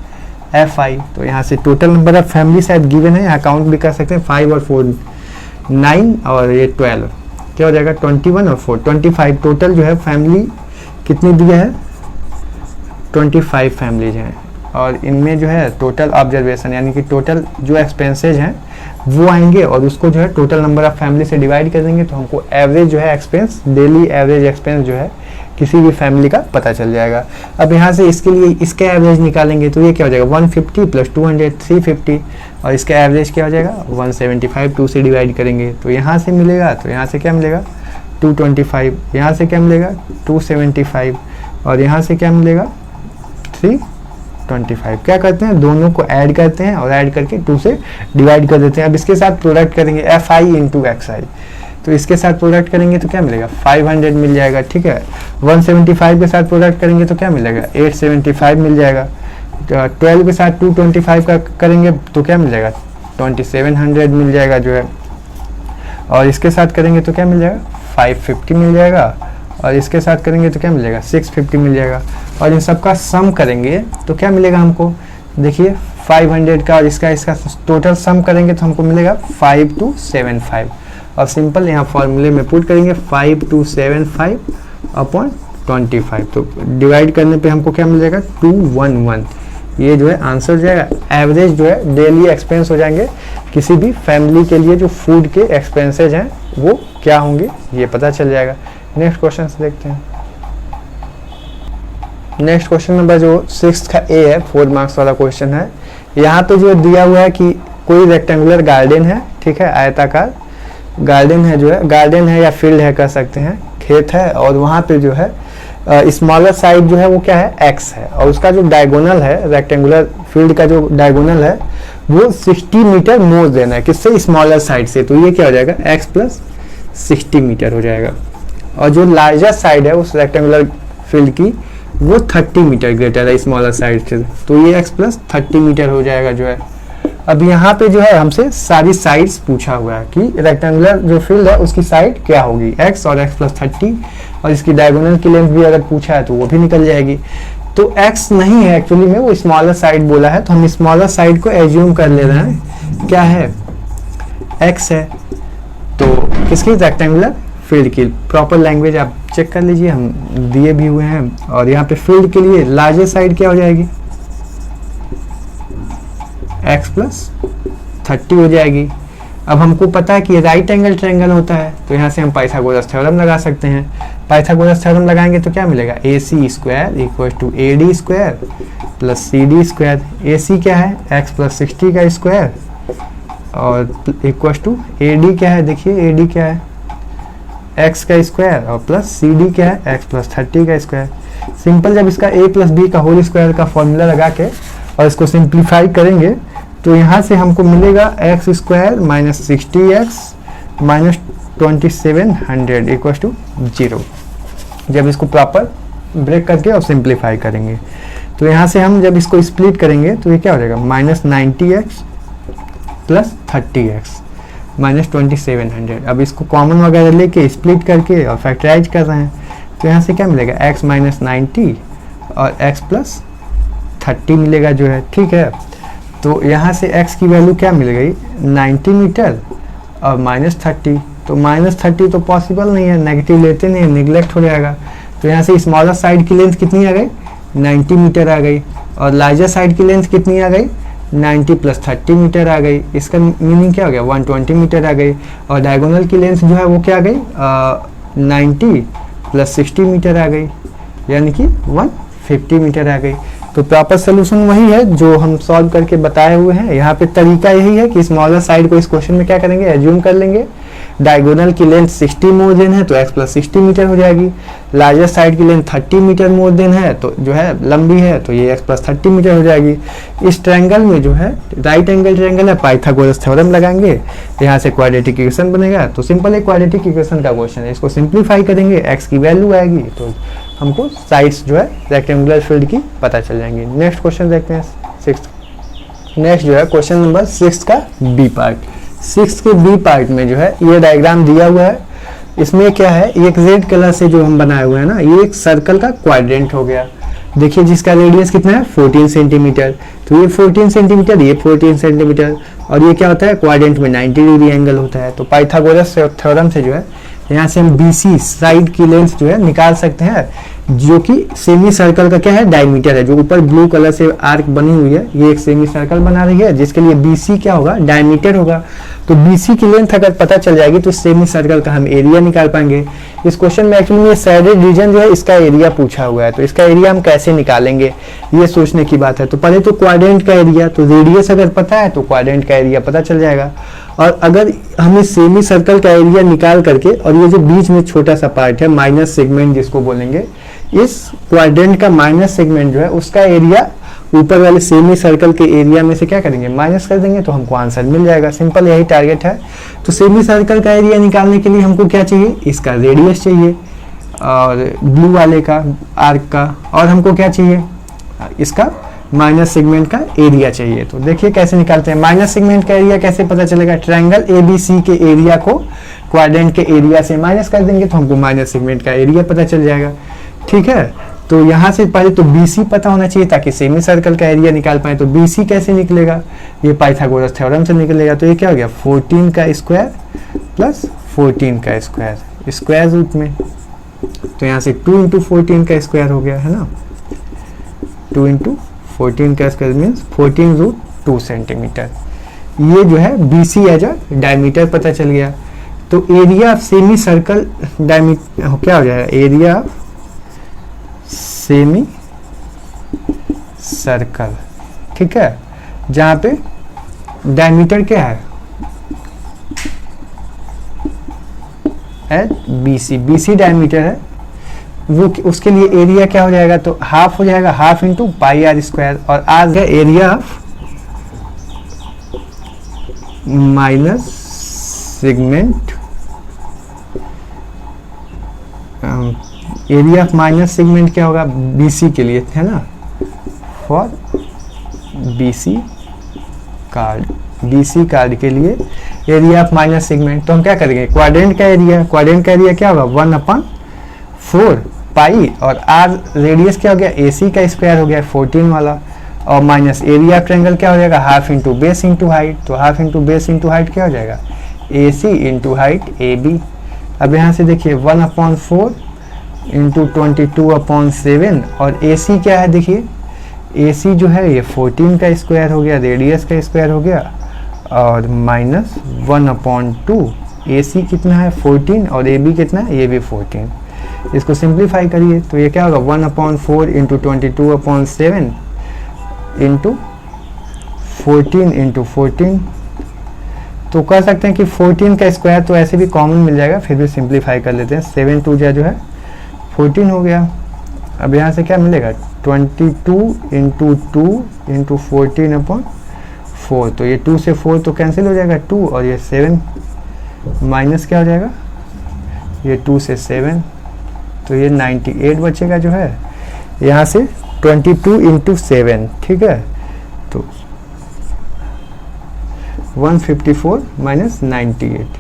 Speaker 1: F I. तो यहाँ से टोटल नंबर ऑफ फैमिली शायद गिवन है, यहाँ काउंट भी कर सकते हैं, 5 और 4 9 और ये 12, क्या हो जाएगा 21 और 4 25। टोटल जो है फैमिली कितनी दिया है, 25 फैमिलीज हैं। और इनमें जो है टोटल ऑब्जर्वेशन यानी कि टोटल जो एक्सपेंसेज हैं वो आएंगे, और उसको जो है टोटल नंबर ऑफ फैमिली से डिवाइड कर देंगे। तो हमको एवरेज जो है एक्सपेंस, डेली एवरेज एक्सपेंस जो है किसी भी फैमिली का पता चल जाएगा। अब यहाँ से इसके लिए इसका एवरेज निकालेंगे तो ये क्या हो जाएगा 150 प्लस 200 350 और इसका एवरेज क्या हो जाएगा 175, 2 से डिवाइड करेंगे तो यहाँ से मिलेगा, तो यहाँ से क्या मिलेगा 225, यहाँ से क्या मिलेगा 275 और यहाँ से क्या मिलेगा 325। क्या करते हैं दोनों को ऐड करते हैं और ऐड करके 2 से डिवाइड कर देते हैं। अब इसके साथ प्रोडक्ट करेंगे fi इंटू xi, तो इसके साथ प्रोडक्ट करेंगे तो क्या मिलेगा 500 मिल जाएगा, ठीक है। 175 के साथ प्रोडक्ट करेंगे तो क्या मिलेगा 875 मिल जाएगा। 12 के साथ 225 का करेंगे तो क्या मिल जाएगा 2700 मिल जाएगा जो है, और इसके साथ करेंगे तो क्या मिल जाएगा 550 मिल जाएगा, और इसके साथ करेंगे तो क्या मिल जाएगा 650 मिल जाएगा। और इन सब का सम करेंगे तो क्या मिलेगा हमको, देखिए 500 का और इसका टोटल सम करेंगे तो हमको मिलेगा 5275 और सिंपल यहाँ फॉर्मूले में पुट करेंगे 5275 अपॉन 25, तो डिवाइड करने पे हमको क्या मिल जाएगा 211। ये जो है आंसर हो जाएगा। एवरेज जो है डेली एक्सपेंस हो जाएंगे किसी भी फैमिली के लिए, जो फूड के एक्सपेंसेज हैं वो क्या होंगे ये पता चल जाएगा। नेक्स्ट क्वेश्चन देखते हैं। नेक्स्ट क्वेश्चन नंबर जो 6 का ए है, 4 मार्क्स वाला क्वेश्चन है। यहाँ पे जो दिया हुआ है कि कोई रेक्टेंगुलर गार्डन है, ठीक है, आयताकार गार्डन है, जो है गार्डन है या फील्ड है कह सकते हैं, खेत है, और वहाँ पे जो है स्मॉलर साइड जो है वो क्या है x है, और उसका जो डायगोनल है रेक्टेंगुलर फील्ड का जो डायगोनल है वो 60 मीटर मोर देना है किससे स्मॉलर साइड से, तो ये क्या हो जाएगा x प्लस 60 मीटर हो जाएगा। और जो लार्जर साइड है उस रेक्टेंगुलर फील्ड की वो 30 मीटर ग्रेटर है स्मॉलर साइड से, तो ये x प्लस 30 मीटर हो जाएगा जो है। अब यहाँ पे जो है हमसे सारी साइड्स पूछा हुआ है कि रेक्टेंगुलर जो फील्ड है उसकी साइड क्या होगी x और x प्लस 30, और इसकी डायगोनल की लेंथ भी अगर पूछा है तो वो भी निकल जाएगी। तो x नहीं है एक्चुअली में, वो स्मॉलर साइड बोला है, तो हम स्मॉलर साइड को एज्यूम कर ले रहे हैं क्या है x है, तो किसकी रेक्टेंगुलर फील्ड की। प्रॉपर लैंग्वेज आप चेक कर लीजिए, हम दिए भी हुए हैं। और यहाँ पे फील्ड के लिए लार्जर साइड क्या हो जाएगी x प्लस 30 हो जाएगी। अब हमको पता है कि राइट एंगल ट्रायंगल होता है, तो यहाँ से हम पाइथागोरस थ्योरम लगा सकते हैं। पाइथागोरस थ्योरम लगाएंगे तो क्या मिलेगा AC square equal to AD square plus CD square. AC क्या है x प्लस 60 का स्क्वायर और इक्वल टू AD क्या है, देखिए AD क्या है x का स्क्वायर और प्लस CD क्या है x प्लस 30 का स्क्वायर। सिंपल जब इसका a प्लस b का होल स्क्वायर का फॉर्मूला लगा के और इसको सिंप्लीफाई करेंगे तो यहाँ से हमको मिलेगा x square minus 60x minus 2700 equal to 0। जब इसको प्रॉपर ब्रेक करके और सिंप्लीफाई करेंगे तो यहाँ से हम जब इसको स्प्लिट करेंगे तो ये क्या हो जाएगा minus 90x plus 30x minus 2700। अब इसको कॉमन वगैरह लेके स्प्लिट करके और फैक्टराइज कर रहे हैं तो यहाँ से क्या मिलेगा x माइनस 90 और x प्लस 30 मिलेगा जो है, ठीक है। तो यहाँ से x की वैल्यू क्या मिल गई 90 मीटर और माइनस 30, तो माइनस 30 तो पॉसिबल नहीं है, नेगेटिव लेते नहीं, निगलेक्ट हो जाएगा। तो यहाँ से स्मॉलर साइड की लेंथ कितनी आ गई 90 मीटर आ गई, और लार्जर साइड की लेंथ कितनी आ गई 90 प्लस 30 मीटर आ गई। इसका मीनिंग क्या हो गया 120 मीटर आ गई, और डायगोनल की लेंथ जो है वो क्या आ गई 90 प्लस 60 मीटर आ गई, यानी कि 150 मीटर आ गई। तो प्रॉपर सोल्यूशन वही है जो हम सॉल्व करके बताए हुए हैं। यहाँ पे तरीका यही है कि स्मॉलर साइड को इस क्वेश्चन में क्या करेंगे एज्यूम कर लेंगे, डायगोनल की लेंथ 60 मोर देन है तो x प्लस 60 मीटर हो जाएगी, लार्जर साइड की लेंथ 30 मीटर मोर देन है तो जो है लंबी है तो ये x प्लस 30 मीटर हो जाएगी। इस ट्रायंगल में जो है राइट एंगल ट्रायंगल है, पाइथागोरस थ्योरम लगाएंगे, यहाँ से क्वाड्रेटिक इक्वेशन बनेगा। तो सिंपल एक क्वाड्रेटिक इक्वेशन का क्वेश्चन है, इसको सिंप्लीफाई करेंगे x की वैल्यू आएगी तो हमको साइड्स जो है रेक्टेंगुलर फील्ड की पता चल जाएंगी। नेक्स्ट क्वेश्चन देखते हैं 6। नेक्स्ट जो है क्वेश्चन नंबर 6 का बी पार्ट। 6 के बी पार्ट में जो है ये डायग्राम दिया हुआ है, इसमें क्या है एक रेड कलर से जो हम बनाए हुए हैं ना, ये एक सर्कल का क्वाड्रेंट हो गया। देखिए जिसका रेडियस कितना है 14 सेंटीमीटर, तो ये 14 सेंटीमीटर, ये 14 सेंटीमीटर, और ये क्या होता है क्वाड्रेंट में 90 डिग्री एंगल होता है। तो पाइथागोरस थ्योरम से जो है यहाँ से हम BC साइड की लेंथ जो है निकाल सकते हैं, जो कि सेमी सर्कल का क्या है, डायमीटर है। जो ऊपर ब्लू कलर से आर्क बनी हुई है, ये एक सेमी सर्कल बना रही है, जिसके लिए BC क्या होगा, डायमीटर होगा। तो BC की लेंथ अगर पता चल जाएगी तो सेमी सर्कल का हम एरिया निकाल पाएंगे। इस क्वेश्चन में एक्चुअली में शेडेड रीजन जो है इसका एरिया पूछा हुआ है, तो इसका एरिया हम कैसे निकालेंगे ये सोचने की बात है। तो पहले तो क्वाड्रेंट का एरिया, तो रेडियस अगर पता है तो क्वाड्रेंट का एरिया पता चल जाएगा। और अगर हमें सेमी सर्कल का एरिया निकाल करके, और ये जो बीच में छोटा सा पार्ट है माइनस सेगमेंट जिसको बोलेंगे, इस क्वाड्रेंट का माइनस सेगमेंट जो है उसका एरिया ऊपर वाले सेमी सर्कल के एरिया में से क्या करेंगे, माइनस कर देंगे, तो हमको आंसर मिल जाएगा। सिंपल यही टारगेट है। तो सेमी सर्कल का एरिया निकालने के लिए हमको क्या चाहिए, इसका रेडियस चाहिए, और ब्लू वाले का आर्क का, और हमको क्या चाहिए, इसका माइनस सेगमेंट का एरिया चाहिए। तो देखिए कैसे निकालते हैं। माइनस सेगमेंट का एरिया कैसे पता चलेगा, ट्रायंगल ABC के एरिया को क्वाड्रेंट के एरिया से माइनस कर देंगे तो हमको माइनस सेगमेंट का एरिया पता चल जाएगा। ठीक है, तो यहाँ से पहले तो BC पता होना चाहिए ताकि सेमी सर्कल का एरिया निकाल पाए। तो BC कैसे निकलेगा, ये पाइथागोरस थ्योरम से निकलेगा। तो ये क्या हो गया, 14 का स्क्वायर प्लस 14 का स्क्वायर, स्क्वायर रूट में। तो यहाँ से 2 इंटू 14 का स्क्वायर हो गया है ना, 2 इंटू 14 का स्क्वायर मीन्स 14 रूट 2 सेंटीमीटर। ये जो है BC एज अ डायमीटर पता चल गया। तो area of semi circle diameter क्या हो जाएगा, एरिया ऑफ सेमी सर्कल, ठीक है, जहां पे डायमीटर क्या है, BC डायमीटर है, वो उसके लिए एरिया क्या हो जाएगा, तो हाफ हो जाएगा, half into pi R square. और आर है area of minus segment, area of minus segment क्या होगा, BC के लिए है ना, फॉर BC कार्ड के लिए एरिया ऑफ माइनस सेगमेंट। तो हम क्या करेंगे, क्वाड्रेंट का एरिया क्या होगा, 1/4 पाई, और आर रेडियस क्या हो गया, AC का स्क्वायर हो गया 14 वाला, और माइनस एरिया ऑफ ट्रायंगल क्या हो जाएगा, half into base into height. तो half into base into height क्या हो जाएगा, AC इंटू हाइट AB। अब यहाँ से देखिए 1/4 इंटू 22/7, और AC क्या है, देखिए AC जो है ये 14 का स्क्वायर हो गया, रेडियस का स्क्वायर हो गया, और माइनस 1/2, AC कितना है 14, और AB कितना है, ये भी 14। इसको सिंप्लीफाई करिए तो ये क्या होगा, 1/4 इंटू 22/7 इंटू 14 इंटू 14। तो कह सकते हैं कि 14 का स्क्वायर तो ऐसे भी कॉमन मिल जाएगा, फिर भी सिंप्लीफाई कर लेते हैं। 7 2 जो है 14 हो गया। अब यहाँ से क्या मिलेगा, 22 इंटू 2 इंटू 14/4। तो ये 2 से 4 तो कैंसिल हो जाएगा 2, और ये 7 माइनस क्या हो जाएगा, ये 2 से 7, तो ये 98 बचेगा जो है। यहाँ से 22 इंटू 7, ठीक है, तो 154 माइनस 98,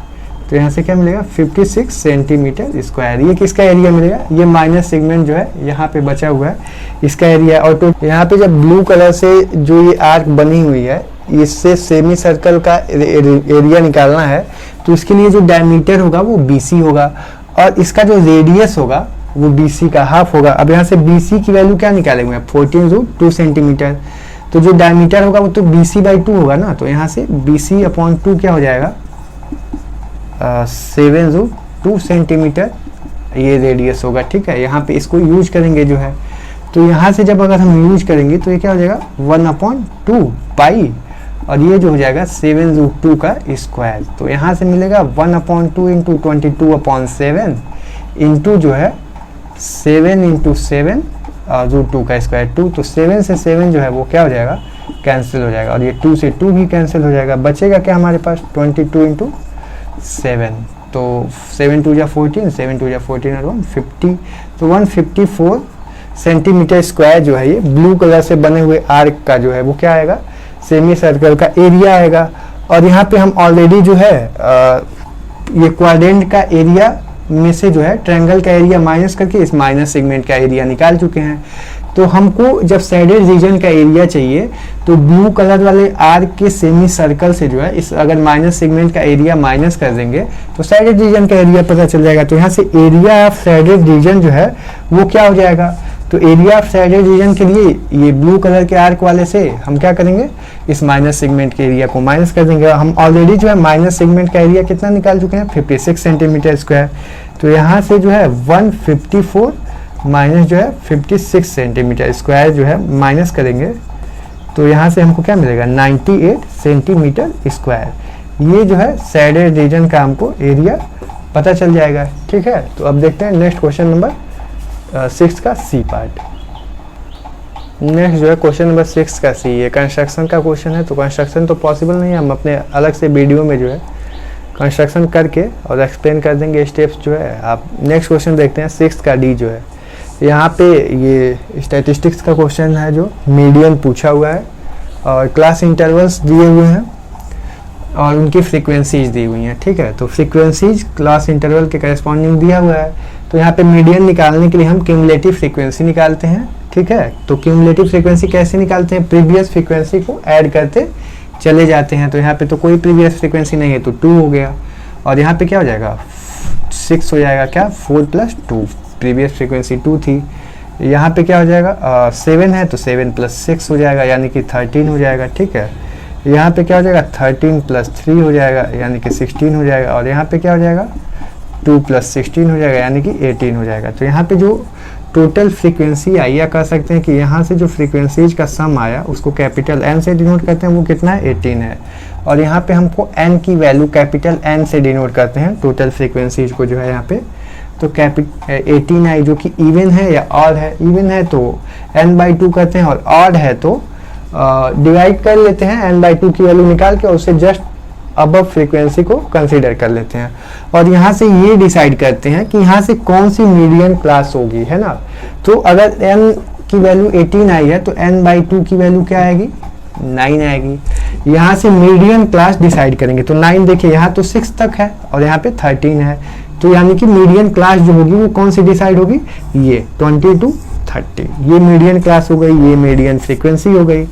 Speaker 1: तो यहाँ से क्या मिलेगा 56 सेंटीमीटर स्क्वायर। ये किसका एरिया मिलेगा, ये माइनस सेगमेंट जो है यहाँ पे बचा हुआ है इसका एरिया। और तो यहाँ पे जब ब्लू कलर से जो ये आर्क बनी हुई है, इससे सेमी सर्कल का एरिया निकालना है, तो इसके लिए जो डायमीटर होगा वो BC होगा, और इसका जो रेडियस होगा वो BC का हाफ होगा। अब यहाँ से BC की वैल्यू क्या निकालेंगे, 14 रूट 2 सेंटीमीटर। तो जो डायमीटर होगा वो तो BC/2 होगा ना, तो यहाँ से BC/2 क्या हो जाएगा, 7 रूट 2 सेंटीमीटर ये रेडियस होगा। ठीक है, यहाँ पे इसको यूज करेंगे जो है, तो यहाँ से जब अगर हम यूज करेंगे तो ये क्या हो जाएगा 1/2 पाई, और ये जो हो जाएगा 7 रूट 2 का स्क्वायर। तो यहाँ से मिलेगा 1/2 इंटू 22/7 इंटू जो है 7 इंटू 7 रूट 2 का स्क्वायर 2। तो 7 से 7 जो है वो क्या हो जाएगा, कैंसिल हो जाएगा, और ये 2 से 2 भी कैंसिल हो जाएगा। बचेगा क्या हमारे पास 22 इंटू 7, तो 7 2 जा 14, 7 2 जा 14 और 150, तो 154 सेंटीमीटर स्क्वायर जो है ये ब्लू कलर से बने हुए आर्क का जो है वो क्या आएगा, सेमी सर्कल का एरिया आएगा। और यहाँ पे हम ऑलरेडी जो है ये क्वाड्रेंट का एरिया में से जो है ट्रायंगल का एरिया माइनस करके इस माइनस सेगमेंट का एरिया निकाल चुके हैं। तो हमको जब सैडेड रीजन का एरिया चाहिए तो ब्लू कलर वाले आर्क के सेमी सर्कल से जो है इस अगर माइनस सेगमेंट का एरिया माइनस कर देंगे तो सैडेड रीजन का एरिया पता चल जाएगा। तो यहाँ से एरिया ऑफ सैडेड रीजन जो है वो क्या हो जाएगा, तो एरिया ऑफ सैडेड रीजन के लिए ये ब्लू कलर के आर्क वाले से हम क्या करेंगे, इस माइनस सेगमेंट के एरिया को माइनस कर देंगे। हम ऑलरेडी जो है माइनस सेगमेंट का एरिया कितना निकाल चुके हैं, 56 सेंटीमीटर स्क्वायर। तो यहाँ से जो है 154 माइनस जो है 56 सेंटीमीटर स्क्वायर जो है माइनस करेंगे तो यहाँ से हमको क्या मिलेगा, 98 सेंटीमीटर स्क्वायर। ये जो है सैडेड रीजन का हमको एरिया पता चल जाएगा। ठीक है, तो अब देखते हैं नेक्स्ट क्वेश्चन नंबर 6 का सी पार्ट। नेक्स्ट जो है क्वेश्चन नंबर 6 का सी, ये कंस्ट्रक्शन का क्वेश्चन है। तो कंस्ट्रक्शन तो पॉसिबल नहीं है, हम अपने अलग से वीडियो में जो है कंस्ट्रक्शन करके और एक्सप्लेन कर देंगे स्टेप्स जो है। आप नेक्स्ट क्वेश्चन देखते हैं 6 का डी जो है। यहाँ पे ये स्टैटिस्टिक्स का क्वेश्चन है जो मीडियन पूछा हुआ है और क्लास इंटरवल्स दिए हुए हैं और उनकी फ्रीक्वेंसीज दी हुई हैं। ठीक है, तो फ्रीक्वेंसीज क्लास इंटरवल के करस्पॉन्डिंग दिया हुआ है। तो यहाँ पे मीडियन निकालने के लिए हम क्यूमुलेटिव फ्रीक्वेंसी निकालते हैं। ठीक है, तो क्यूमुलेटिव फ्रीक्वेंसी कैसे निकालते हैं, प्रीवियस फ्रीक्वेंसी को ऐड करते चले जाते हैं। तो यहाँ पे तो कोई प्रीवियस फ्रीक्वेंसी नहीं है तो 2 हो गया और यहाँ पे क्या हो जाएगा 6 हो जाएगा, क्या 4 + 2, प्रीवियस फ्रीक्वेंसी 2 थी। यहाँ पे क्या हो जाएगा 7 है तो 7 + 6 हो जाएगा यानी कि 13 हो जाएगा। ठीक है, यहाँ पे क्या हो जाएगा 13 + 3 हो जाएगा यानी कि 16 हो जाएगा और यहाँ पे क्या हो जाएगा 2 + 16 हो जाएगा यानी कि 18 हो जाएगा। तो यहाँ पे जो टोटल फ्रीक्वेंसी आई या कह सकते हैं कि यहाँ से जो फ्रीक्वेंसीज का सम आया उसको कैपिटल N से डिनोट करते हैं, वो कितना है 18 है। और यहाँ पे हमको N की वैल्यू कैपिटल N से डिनोट करते हैं टोटल फ्रीक्वेंसीज को जो है यहाँ पे। तो 18 आई जो कि इवन है या ऑड है, इवन है तो n/2 करते हैं और ऑड है तो डिवाइड कर लेते हैं n/2 की वैल्यू निकाल के और उससे जस्ट अबव फ्रीक्वेंसी को कंसीडर कर लेते हैं और यहाँ से ये डिसाइड करते हैं कि यहाँ से कौन सी मीडियन क्लास होगी, है ना। तो अगर n की वैल्यू 18 आई है तो n/2 की वैल्यू क्या आएगी 9 आएगी। यहाँ से मीडियन क्लास डिसाइड करेंगे तो 9 देखिए यहाँ तो 6 तक है और यहाँ पे 13 है तो यानी कि मीडियन क्लास जो होगी वो कौन सी डिसाइड होगी, ये 20 to 30, ये मीडियन क्लास हो गई, ये मीडियन फ्रीक्वेंसी हो गई।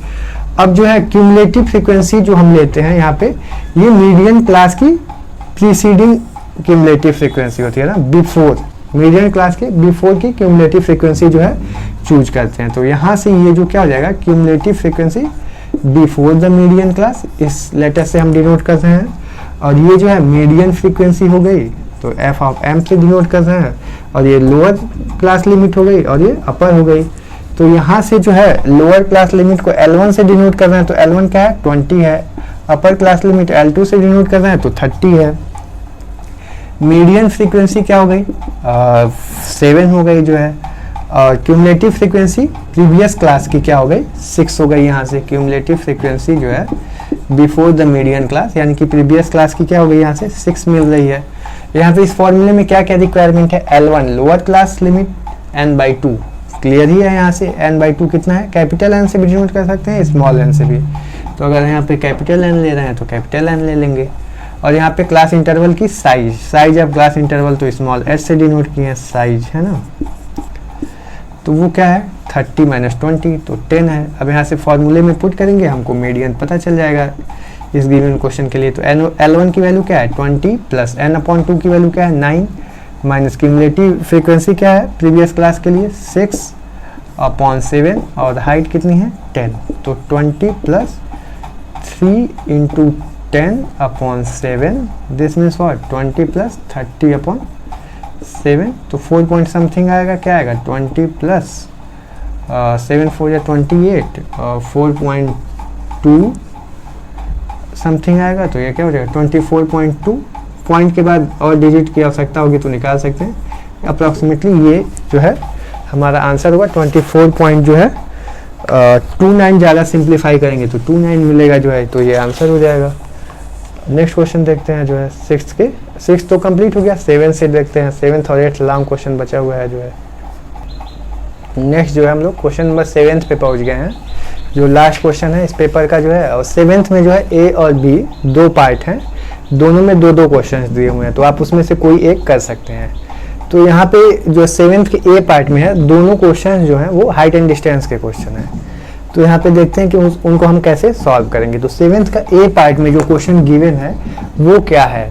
Speaker 1: अब जो है क्यूमुलेटिव फ्रीक्वेंसी जो हम लेते हैं यहाँ पे, ये मीडियन क्लास की प्रीसीडिंग क्यूमुलेटिव फ्रीक्वेंसी होती है ना, बिफोर मीडियन क्लास के बिफोर की क्यूमुलेटिव फ्रीक्वेंसी जो है चूज करते हैं। तो यहाँ से ये जो क्या हो जाएगा cumulative frequency before the median class, इस लेटर से हम डिनोट करते हैं और ये जो है मीडियन फ्रीक्वेंसी हो गई तो f(m) से डिनोट कर रहे हैं और ये लोअर क्लास लिमिट हो गई और ये अपर हो गई। तो यहाँ से जो है लोअर क्लास लिमिट को L1 से डिनोट कर रहे हैं तो L1 क्या है 20 है, अपर क्लास लिमिट L2 से डिनोट कर रहे हैं तो 30 है। मीडियन फ्रीक्वेंसी क्या हो गई 7 हो गई जो है और क्यूमुलेटिव फ्रीक्वेंसी प्रीवियस क्लास की क्या हो गई 6 हो गई। यहाँ से क्यूमुलेटिव फ्रीक्वेंसी जो है बिफोर द मीडियन क्लास यानी कि प्रीवियस क्लास की क्या हो गई यहाँ से 6 मिल रही है। यहाँ पे इस फॉर्मूले में क्या क्या रिक्वायरमेंट है, L1 lower class limit n/2 clear ही है। यहाँ से n/2 कितना है, कैपिटल N से भी डिनोट कर सकते हैं स्मॉल n से भी। तो अगर यहाँ पे कैपिटल N ले रहे हैं तो कैपिटल N ले लेंगे और यहाँ पे क्लास इंटरवल की साइज ऑफ क्लास इंटरवल तो स्मॉल h से डिनोट किए हैं साइज, है ना। तो वो क्या है 30 - 20 तो 10 है। अब यहाँ से फॉर्मूले में पुट करेंगे हमको मीडियन पता चल जाएगा इस गिवन क्वेश्चन के लिए। तो L1 की वैल्यू क्या है 20 प्लस n/2 की वैल्यू क्या है 9 माइनस क्यूमुलेटिव फ्रीक्वेंसी क्या है प्रीवियस क्लास के लिए 6/7 और हाइट कितनी है 10। तो 20 plus 3 × 10/7 this means what 20 plus 30/7 तो 4 पॉइंट समथिंग आएगा, क्या आएगा 20 प्लस 7 4 या 28 4.2 समथिंग आएगा। तो ये क्या हो जाएगा 24.2 पॉइंट के बाद और डिजिट की आवश्यकता होगी तो निकाल सकते हैं। अप्रॉक्सीमेटली ये जो है हमारा आंसर होगा 24 पॉइंट जो है 29 ज़्यादा सिंप्लीफाई करेंगे तो 29 मिलेगा जो है, तो ये आंसर हो जाएगा। नेक्स्ट क्वेश्चन देखते हैं जो है 6 तो कंप्लीट हो गया, 7 से देखते हैं 7th और 8th लॉन्ग क्वेश्चन बचा हुआ है जो है। नेक्स्ट जो है हम लोग क्वेश्चन नंबर 7th पे पहुंच गए हैं, जो लास्ट क्वेश्चन है इस पेपर का जो है। और 7th में जो है A और B 2 पार्ट हैं, दोनों में 2-2 क्वेश्चन दिए हुए हैं तो आप उसमें से कोई एक कर सकते हैं। तो यहाँ पे जो 7th के ए पार्ट में है, दोनों क्वेश्चन जो हैं वो हाइट एंड डिस्टेंस के क्वेश्चन है। तो यहाँ पे देखते हैं कि उनको हम कैसे सॉल्व करेंगे। तो 7th का ए पार्ट में जो क्वेश्चन गिवन है वो क्या है,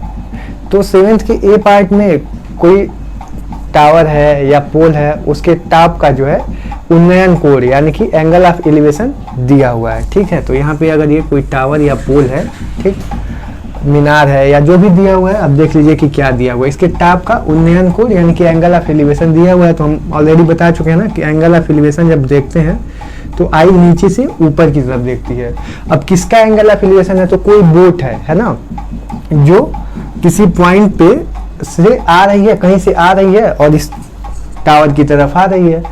Speaker 1: तो 7th के ए पार्ट में कोई टावर है या पोल है, उसके टॉप का जो है उन्नयन कोण यानी कि एंगल ऑफ एलिवेशन दिया हुआ है। ठीक है, तो यहाँ पे अगर ये कोई टावर या पोल है, ठीक, मीनार है या जो भी दिया हुआ है, अब देख लीजिए कि क्या दिया हुआ है। इसके टॉप का उन्नयन कोण यानी कि एंगल ऑफ एलिवेशन दिया हुआ है। तो हम ऑलरेडी बता चुके हैं ना कि एंगल ऑफ एलिवेशन जब देखते हैं तो आई नीचे से ऊपर की तरफ देखती है। अब किसका एंगल ऑफ एलिवेशन है, तो कोई बोट है ना, जो किसी पॉइंट पे से आ रही है, कहीं से आ रही है और इस टावर की तरफ आ रही है।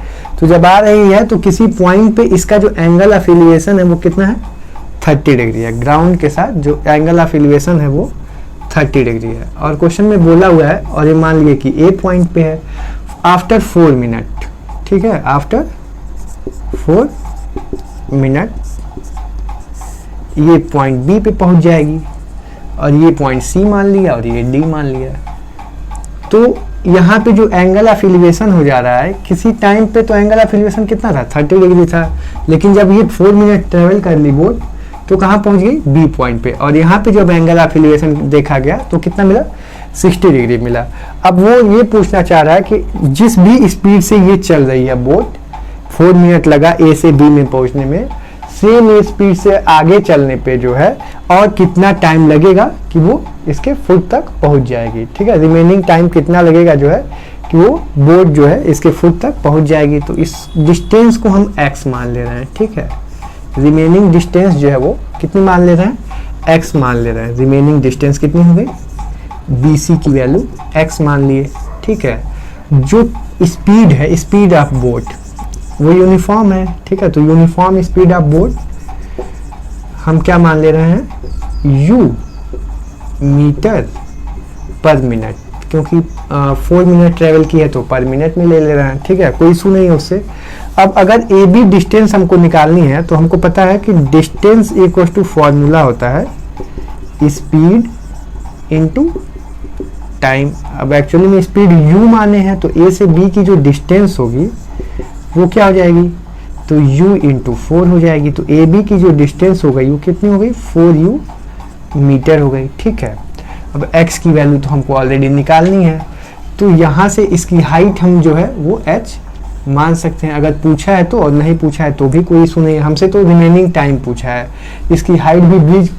Speaker 1: तो जब आ रही है तो किसी पॉइंट पे इसका जो एंगल ऑफ एलिवेशन है वो कितना है, 30 डिग्री है। ग्राउंड के साथ जो एंगल ऑफ एलिवेशन है वो 30 डिग्री है। और क्वेश्चन में बोला हुआ है, और ये मान लिए कि ए पॉइंट पे है, आफ्टर 4 मिनट, ठीक है, आफ्टर 4 मिनट ये पॉइंट बी पे पहुंच जाएगी, और ये पॉइंट सी मान लिया और ये डी मान लिया। तो यहाँ पे जो एंगल ऑफ एलिवेशन हो जा रहा है, किसी टाइम पे तो एंगल ऑफ एलिवेशन कितना था, 30 डिग्री था, लेकिन जब ये 4 मिनट ट्रेवल कर ली बोट तो कहाँ पहुँच गई, बी पॉइंट पे। और यहाँ पे जब एंगल ऑफ एलिवेशन देखा गया तो कितना मिला, 60 डिग्री मिला। अब वो ये पूछना चाह रहा है कि जिस भी स्पीड से ये चल रही है बोट, 4 मिनट लगा ए से बी में पहुँचने में, सेम स्पीड से आगे चलने पे जो है और कितना टाइम लगेगा कि वो इसके फुट तक पहुंच जाएगी। ठीक है, रिमेनिंग टाइम कितना लगेगा जो है कि वो बोट जो है इसके फुट तक पहुंच जाएगी। तो इस डिस्टेंस को हम x मान ले रहे हैं। ठीक है, रिमेनिंग डिस्टेंस जो है वो कितनी मान ले रहे हैं, x मान ले रहे हैं। रिमेनिंग डिस्टेंस कितनी हो गई, BC की वैल्यू x मान लिए। ठीक है, जो स्पीड है, स्पीड ऑफ बोट वो यूनिफॉर्म है। ठीक है, तो यूनिफॉर्म स्पीड ऑफ बोट हम क्या मान ले रहे हैं, u मीटर पर मिनट, क्योंकि 4 मिनट ट्रेवल की है तो पर मिनट में ले रहे हैं। ठीक है, कोई इशू नहीं है उससे। अब अगर ए बी डिस्टेंस हमको निकालनी है तो हमको पता है कि डिस्टेंस इक्वल टू फॉर्मूला होता है स्पीड इनटू टाइम। अब एक्चुअली में स्पीड u माने हैं तो ए से बी की जो डिस्टेंस होगी वो क्या हो जाएगी, तो u इंटू 4 हो जाएगी। तो ए बी की जो डिस्टेंस हो गई वो कितनी हो गई, 4u मीटर हो गई। ठीक है, अब x की वैल्यू तो हमको ऑलरेडी निकालनी है, तो यहाँ से इसकी हाइट हम जो है वो h मान सकते हैं। अगर पूछा है तो, और नहीं पूछा है तो भी कोई इशू नहीं है। हमसे तो रिमेनिंग टाइम पूछा है, इसकी हाइट भी ब्रिज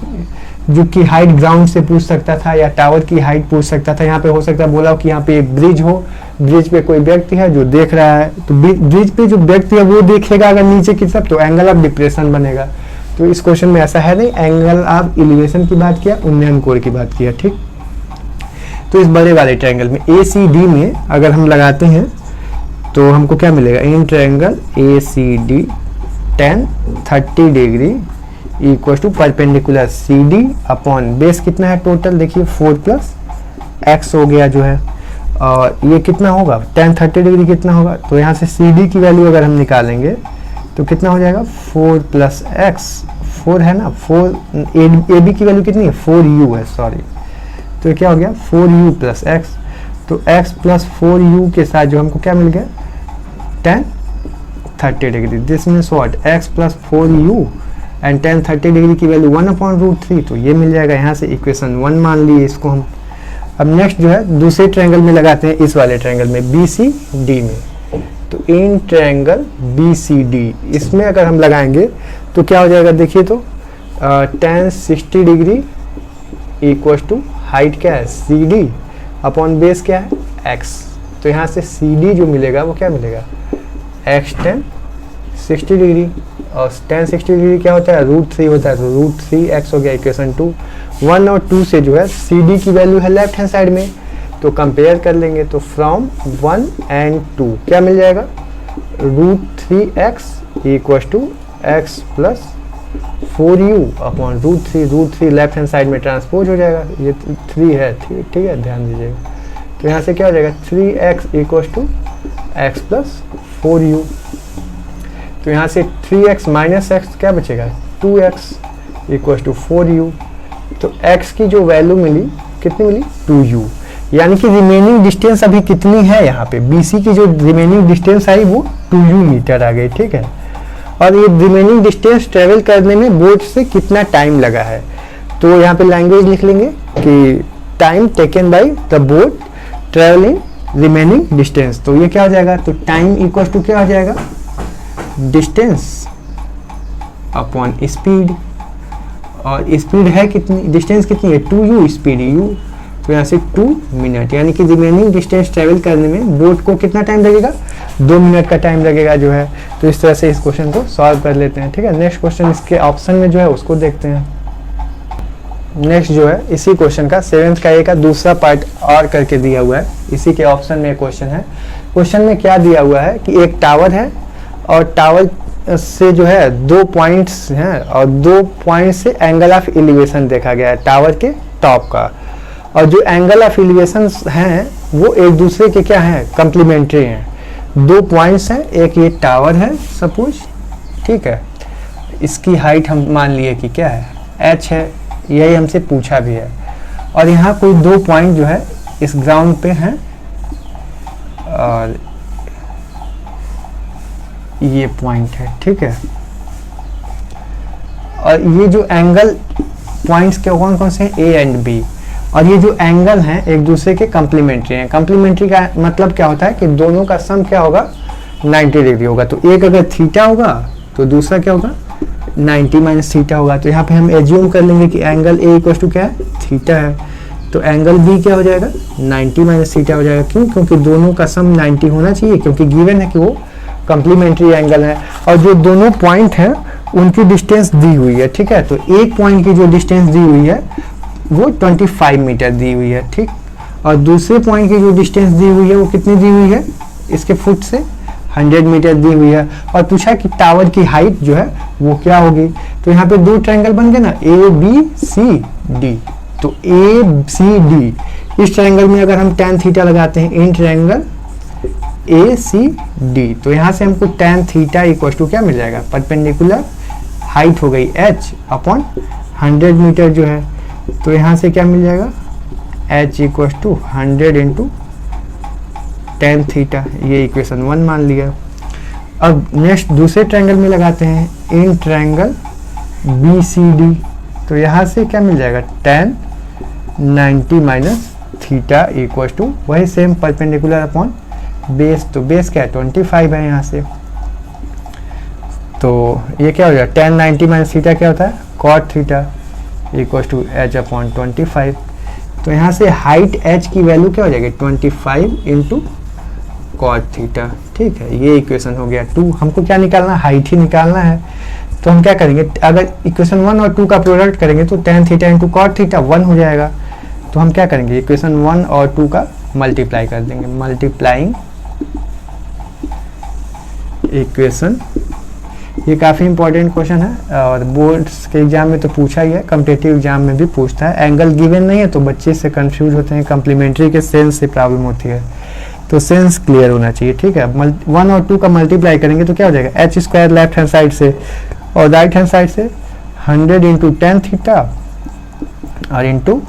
Speaker 1: जो की हाइट ग्राउंड से पूछ सकता था या टावर की हाइट पूछ सकता था। यहाँ पे हो सकता है बोला हो कि यहाँ पे एक ब्रिज हो, ब्रिज पे कोई व्यक्ति है जो देख रहा है, तो ब्रिज पे जो व्यक्ति है वो देखेगा अगर नीचे की तरफ तो एंगल ऑफ डिप्रेशन बनेगा। तो इस क्वेश्चन में ऐसा है नहीं, एंगल ऑफ एलिवेशन की बात किया, उन्नयन कोण की बात किया। ठीक, तो इस बड़े वाले ट्रायंगल में ACD में अगर हम लगाते हैं तो हमको क्या मिलेगा, in triangle ACD tan 30 degree equal to perpendicular CD upon base कितना है टोटल, देखिए 4 प्लस x हो गया जो है, और ये कितना होगा tan 30 डिग्री कितना होगा, तो यहाँ से CD की वैल्यू अगर हम निकालेंगे तो कितना हो जाएगा 4 प्लस x, 4 है ना, 4 AB की वैल्यू कितनी है 4u है, सॉरी, तो क्या हो गया 4u प्लस x। तो x प्लस 4u के साथ जो हमको क्या मिल गया tan 30 degree, this means what, x plus 4u and tan 30 degree की वैल्यू 1/√3, तो ये मिल जाएगा। यहाँ से इक्वेशन 1 मान लिए इसको हम। अब नेक्स्ट जो है दूसरे ट्रायंगल में लगाते हैं, इस वाले ट्रायंगल में BCD में। तो इन ट्रायंगल BCD इसमें अगर हम लगाएंगे तो क्या हो जाएगा, देखिए तो tan 60 degree equal to height क्या है CD अपॉन बेस क्या है x। तो यहाँ से CD जो मिलेगा वो क्या मिलेगा, x tan 60 डिग्री, और tan 60 डिग्री क्या होता है, √3 होता है, तो √3x हो गया इक्वेशन 2। 1 और 2 से जो है CD की वैल्यू है लेफ्ट हैंड साइड में, तो कंपेयर कर लेंगे तो फ्रॉम 1 एंड 2 क्या मिल जाएगा, √3x equal to x plus 4u upon √3 left hand side में ट्रांसपोज हो जाएगा, ये 3 है, ठीक है, ध्यान दीजिएगा। तो यहाँ से क्या हो जाएगा 3x equal to x plus 4u। तो यहाँ से 3x माइनस x क्या बचेगा, 2x इक्वल टू 4u। तो x की जो वैल्यू मिली कितनी मिली, 2u। यानी कि रिमेनिंग डिस्टेंस अभी कितनी है यहाँ पे, BC की जो रिमेनिंग डिस्टेंस आई वो 2u मीटर आ गई, ठीक है। और ये रिमेनिंग डिस्टेंस ट्रेवल करने में बोट से कितना टाइम लगा है, तो यहाँ पे लैंग्वेज लिख लेंगे कि time taken by the boat travelling remaining distance. तो ये क्या हो जाएगा, तो टाइम इक्वल टू क्या हो जाएगा, डिस्टेंस अपॉन स्पीड। और स्पीड है कितनी, डिस्टेंस कितनी है 2u, स्पीड u, तो यहाँ से 2 मिनट, यानी कि रिमेनिंग डिस्टेंस ट्रेवल करने में बोट को कितना टाइम लगेगा, 2 मिनट का टाइम लगेगा जो है। तो इस तरह से इस क्वेश्चन को सॉल्व कर लेते हैं, ठीक है। नेक्स्ट क्वेश्चन इसके ऑप्शन में जो है उसको देखते हैं। नेक्स्ट जो है इसी क्वेश्चन का 7th का ए का दूसरा पार्ट और करके दिया हुआ है, इसी के ऑप्शन में क्वेश्चन है। क्वेश्चन में क्या दिया हुआ है कि एक टावर है और टावर से जो है 2 पॉइंट्स हैं और 2 पॉइंट से एंगल ऑफ एलिवेशन देखा गया है टावर के टॉप का, और जो एंगल ऑफ एलिवेशन हैं वो एक दूसरे के क्या हैं, कंप्लीमेंट्री हैं। 2 पॉइंट्स हैं, एक ये टावर है सपोज, ठीक है, इसकी हाइट हम मान लिए कि क्या है h है, यही हमसे पूछा भी है। और यहाँ कोई 2 पॉइंट जो है इस ग्राउंड पे हैं और ये पॉइंट है, ठीक है। और ये जो एंगल पॉइंट्स के कौन कौन से हैं, A एंड B, और ये जो एंगल हैं एक दूसरे के कंप्लीमेंट्री हैं। कंप्लीमेंट्री का मतलब क्या होता है कि दोनों का सम क्या होगा, 90 डिग्री होगा। तो एक अगर थीटा होगा तो दूसरा क्या होगा, 90 माइनस थीटा होगा। तो यहाँ पे हम एज्यूम कर लेंगे कि एंगल ए इक्वल टू क्या है, थीटा है, तो एंगल बी क्या हो जाएगा, 90 माइनस थीटा हो जाएगा। क्यों, क्योंकि दोनों का सम 90 होना चाहिए, क्योंकि गिवन है कि वो कंप्लीमेंट्री एंगल है। और जो दोनों पॉइंट हैं उनकी डिस्टेंस दी हुई है, ठीक है। तो एक पॉइंट की जो डिस्टेंस दी हुई है वो 25 मीटर दी हुई है, ठीक। और दूसरे पॉइंट की जो डिस्टेंस दी हुई है वो कितनी दी हुई है, इसके फुट से 100 मीटर दी हुई है। और पूछा कि टावर की हाइट जो है वो क्या होगी। तो यहाँ पे 2 ट्रायंगल बन गए ना, ABCD। तो ACD, इस ट्रायंगल में अगर हम tan थीटा लगाते हैं इन ट्रायंगल ACD, तो यहाँ से हमको tan थीटा इक्वल टू क्या मिल जाएगा, परपेंडिकुलर हाइट हो गई h अपॉन 100 मीटर जो है। तो यहाँ से क्या मिल जाएगा, h equal to 100 into tan theta, ये इक्वेशन 1 मान लिया। अब नेक्स्ट दूसरे ट्रायंगल में लगाते हैं इन ट्रायंगल BCD, तो यहाँ से क्या मिल जाएगा, tan 90 minus theta equal to वही सेम परपेंडिकुलर अपॉन बेस। तो बेस क्या है, 25 है यहाँ से। तो ये क्या हो जाएगा, tan 90 माइनस थीटा क्या होता है, cot theta equal to h upon 25। तो यहाँ से हाइट h की वैल्यू क्या हो जाएगी, 25 इंटू कॉट थीटा, ठीक है। ये इक्वेशन हो गया 2। हमको क्या निकालना है, हाइट ही निकालना है। तो हम क्या करेंगे, अगर इक्वेशन 1 और 2 का प्रोडक्ट करेंगे तो tan theta into cot theta 1 हो जाएगा। तो हम क्या करेंगे, इक्वेशन 1 और 2 का मल्टीप्लाई कर देंगे, मल्टीप्लाइंग इक्वेशन। ये काफ़ी इंपॉर्टेंट क्वेश्चन है और बोर्ड्स के एग्जाम में तो पूछा ही है, कॉम्पिटिटिव एग्जाम में भी पूछता है। एंगल गिवन नहीं है तो बच्चे से कंफ्यूज होते हैं, कम्प्लीमेंट्री के सेंस से प्रॉब्लम होती है, तो सेंस क्लियर होना चाहिए, ठीक है। 1 और 2 का मल्टीप्लाई करेंगे तो क्या हो जाएगा, h square left hand side से और राइट हैंड साइड से 100 इंटू tan थीटा और इंटू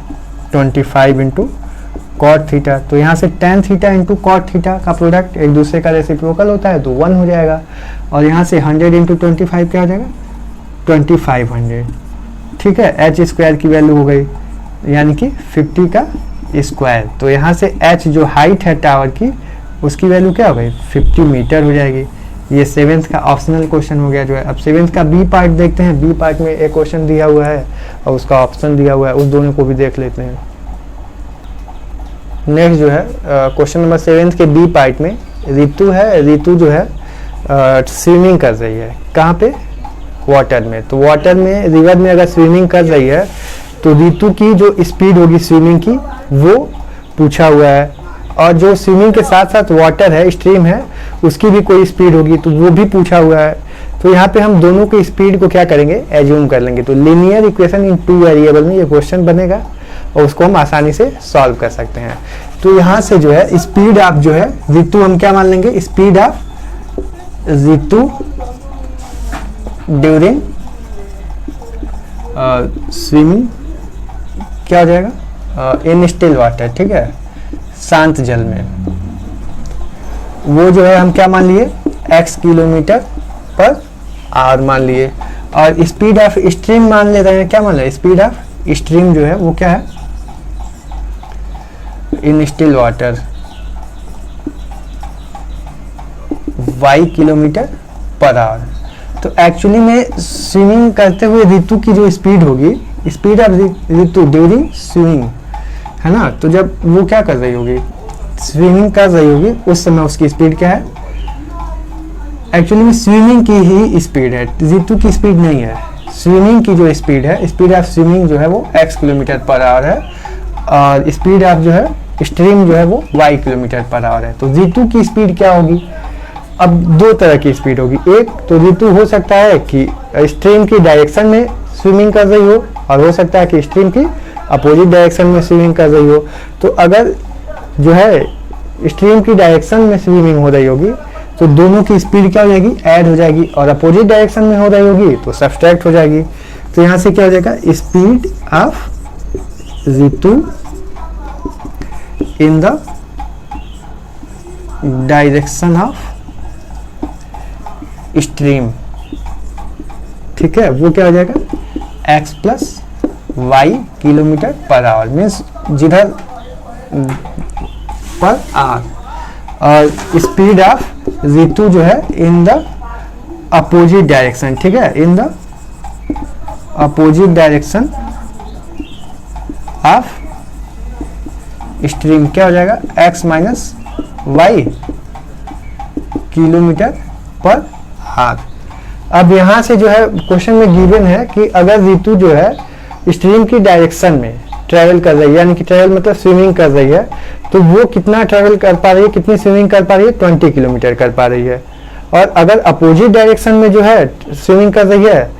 Speaker 1: 25 इंटू कॉट थीटा। तो यहाँ से tan theta into cot theta का प्रोडक्ट एक दूसरे का रेसिप्रोकल होता है तो 1 हो जाएगा। और यहाँ से 100 इंटू 25 क्या हो जाएगा, 2500, ठीक है। h स्क्वायर की वैल्यू हो गई यानी कि 50 का स्क्वायर। तो यहाँ से h जो हाइट है टावर की उसकी वैल्यू क्या हो गई, 50 मीटर हो जाएगी। ये 7th का ऑप्शनल क्वेश्चन हो गया जो है। अब 7th का बी पार्ट देखते हैं। बी पार्ट में एक क्वेश्चन दिया हुआ है और उसका ऑप्शन दिया हुआ है, उस दोनों को भी देख लेते हैं। नेक्स्ट जो है क्वेश्चन नंबर 7th के बी पार्ट में ऋतु है। ऋतु जो है स्विमिंग कर रही है, कहाँ पे, वाटर में। तो वाटर में, रिवर में अगर स्विमिंग कर रही है तो ऋतु की जो स्पीड होगी स्विमिंग की वो पूछा हुआ है। और जो स्विमिंग के साथ साथ वाटर है, स्ट्रीम है, उसकी भी कोई स्पीड होगी तो वो भी पूछा हुआ है। तो यहाँ पे हम दोनों की स्पीड को क्या करेंगे, एज्यूम कर लेंगे। तो लीनियर इक्वेशन इन 2 वेरिएबल में ये क्वेश्चन बनेगा और उसको हम आसानी से सॉल्व कर सकते हैं। तो यहाँ से जो है स्पीड ऑफ जो है ऋतु हम क्या मान लेंगे, speed of Ritu during swimming क्या हो जाएगा, इन स्टिल वाटर, ठीक है। शांत जल में, वो जो है हम क्या मान लिए, x किलोमीटर पर आवर मान लिए। और स्पीड ऑफ स्ट्रीम मान ले रहे हैं, क्या मान रहे हैं, स्पीड ऑफ स्ट्रीम जो है वो क्या है, in still water y kilometre per our. तो एक्चुअली में स्विमिंग करते हुए ऋतु की जो स्पीड होगी, speed of Ritu during swimming, है ना, तो जब वो क्या कर रही होगी, स्विमिंग कर रही होगी, उस समय उसकी स्पीड क्या है, एक्चुअली में स्विमिंग की ही स्पीड है, ऋतु की स्पीड नहीं है। स्विमिंग की जो स्पीड है, स्पीड ऑफ स्विमिंग जो है वो x किलोमीटर पर आवर है, और स्पीड ऑफ जो है स्ट्रीम जो है वो y किलोमीटर पर आवर है। तो ऋतु की स्पीड क्या होगी, अब दो तरह की स्पीड होगी, एक तो ऋतु हो सकता है कि स्ट्रीम की डायरेक्शन में स्विमिंग कर रही हो, और हो सकता है कि स्ट्रीम की अपोजिट डायरेक्शन में स्विमिंग कर रही हो। तो अगर जो है स्ट्रीम की डायरेक्शन में स्विमिंग हो रही होगी तो दोनों की स्पीड क्या हो जाएगी, ऐड हो जाएगी, और अपोजिट डायरेक्शन में हो रही होगी तो सब्सट्रैक्ट हो जाएगी। तो यहाँ से क्या हो जाएगा, speed of Ritu in the direction of stream, ठीक है, वो क्या हो जाएगा, x plus y kilometre per hour, means जिधर पर आवर, और स्पीड ऑफ ऋतु जो है इन द अपोजिट डायरेक्शन, ठीक है, in the opposite direction of stream क्या हो जाएगा, x minus y kilometre per hour. अब यहाँ से जो है क्वेश्चन में गिवन है कि अगर ऋतु जो है स्ट्रीम की डायरेक्शन में ट्रेवल कर रही है, यानी कि ट्रेवल मतलब स्विमिंग कर रही है, तो वो कितना ट्रेवल कर पा रही है, कितनी स्विमिंग कर पा रही है, 20 किलोमीटर कर पा रही है। और अगर अपोजिट डायरेक्शन में जो है स्विमिंग कर रही है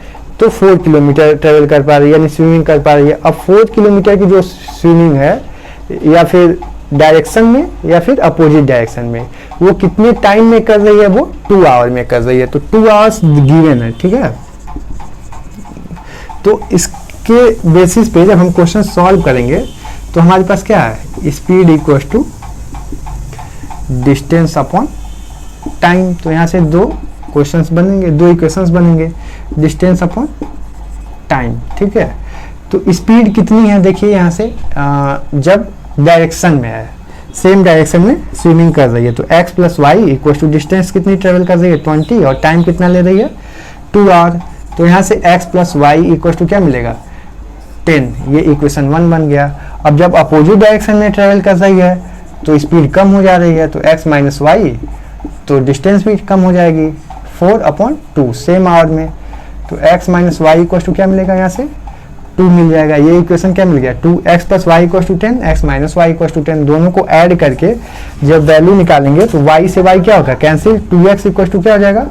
Speaker 1: तो 4 किलोमीटर ट्रेवल कर पा रही है, यानी स्विमिंग कर पा रही है। अब 4 किलोमीटर की जो स्विमिंग है, या फिर डायरेक्शन में या फिर अपोजिट डायरेक्शन में, वो कितने टाइम में कर रही है, वो 2 आवर में कर रही है। तो 2 आवर्स गिवन है, ठीक है। तो इसके बेसिस पे जब हम क्वेश्चन सॉल्व करेंगे तो हमारे पास क्या है, speed equal to distance upon time. तो यहाँ से दो क्वेश्चंस बनेंगे, दो इक्वेशंस बनेंगे, डिस्टेंस अपॉन टाइम, ठीक है। तो स्पीड कितनी है, देखिए यहाँ से जब डायरेक्शन में है, सेम डायरेक्शन में स्विमिंग कर रही है, तो x plus y equal to distance कितनी ट्रेवल कर रही है, 20, और टाइम कितना ले रही है, 2 आवर। तो यहाँ से x plus y equal to क्या मिलेगा, 10, ये इक्वेशन 1 बन गया। अब जब अपोजिट डायरेक्शन में ट्रेवल कर रही है तो स्पीड कम हो जा रही है, तो x माइनस वाई, तो डिस्टेंस भी कम हो जाएगी, 4/2 सेम आवर में। तो x minus y equal to क्या मिलेगा, यहाँ से 2 मिल जाएगा। ये इक्वेशन क्या मिल गया, 2x plus y equal to 10, x minus y equal to 10, दोनों को ऐड करके जब वैल्यू निकालेंगे तो y से y क्या होगा, कैंसिल, 2x इक्वल टू क्या हो जाएगा,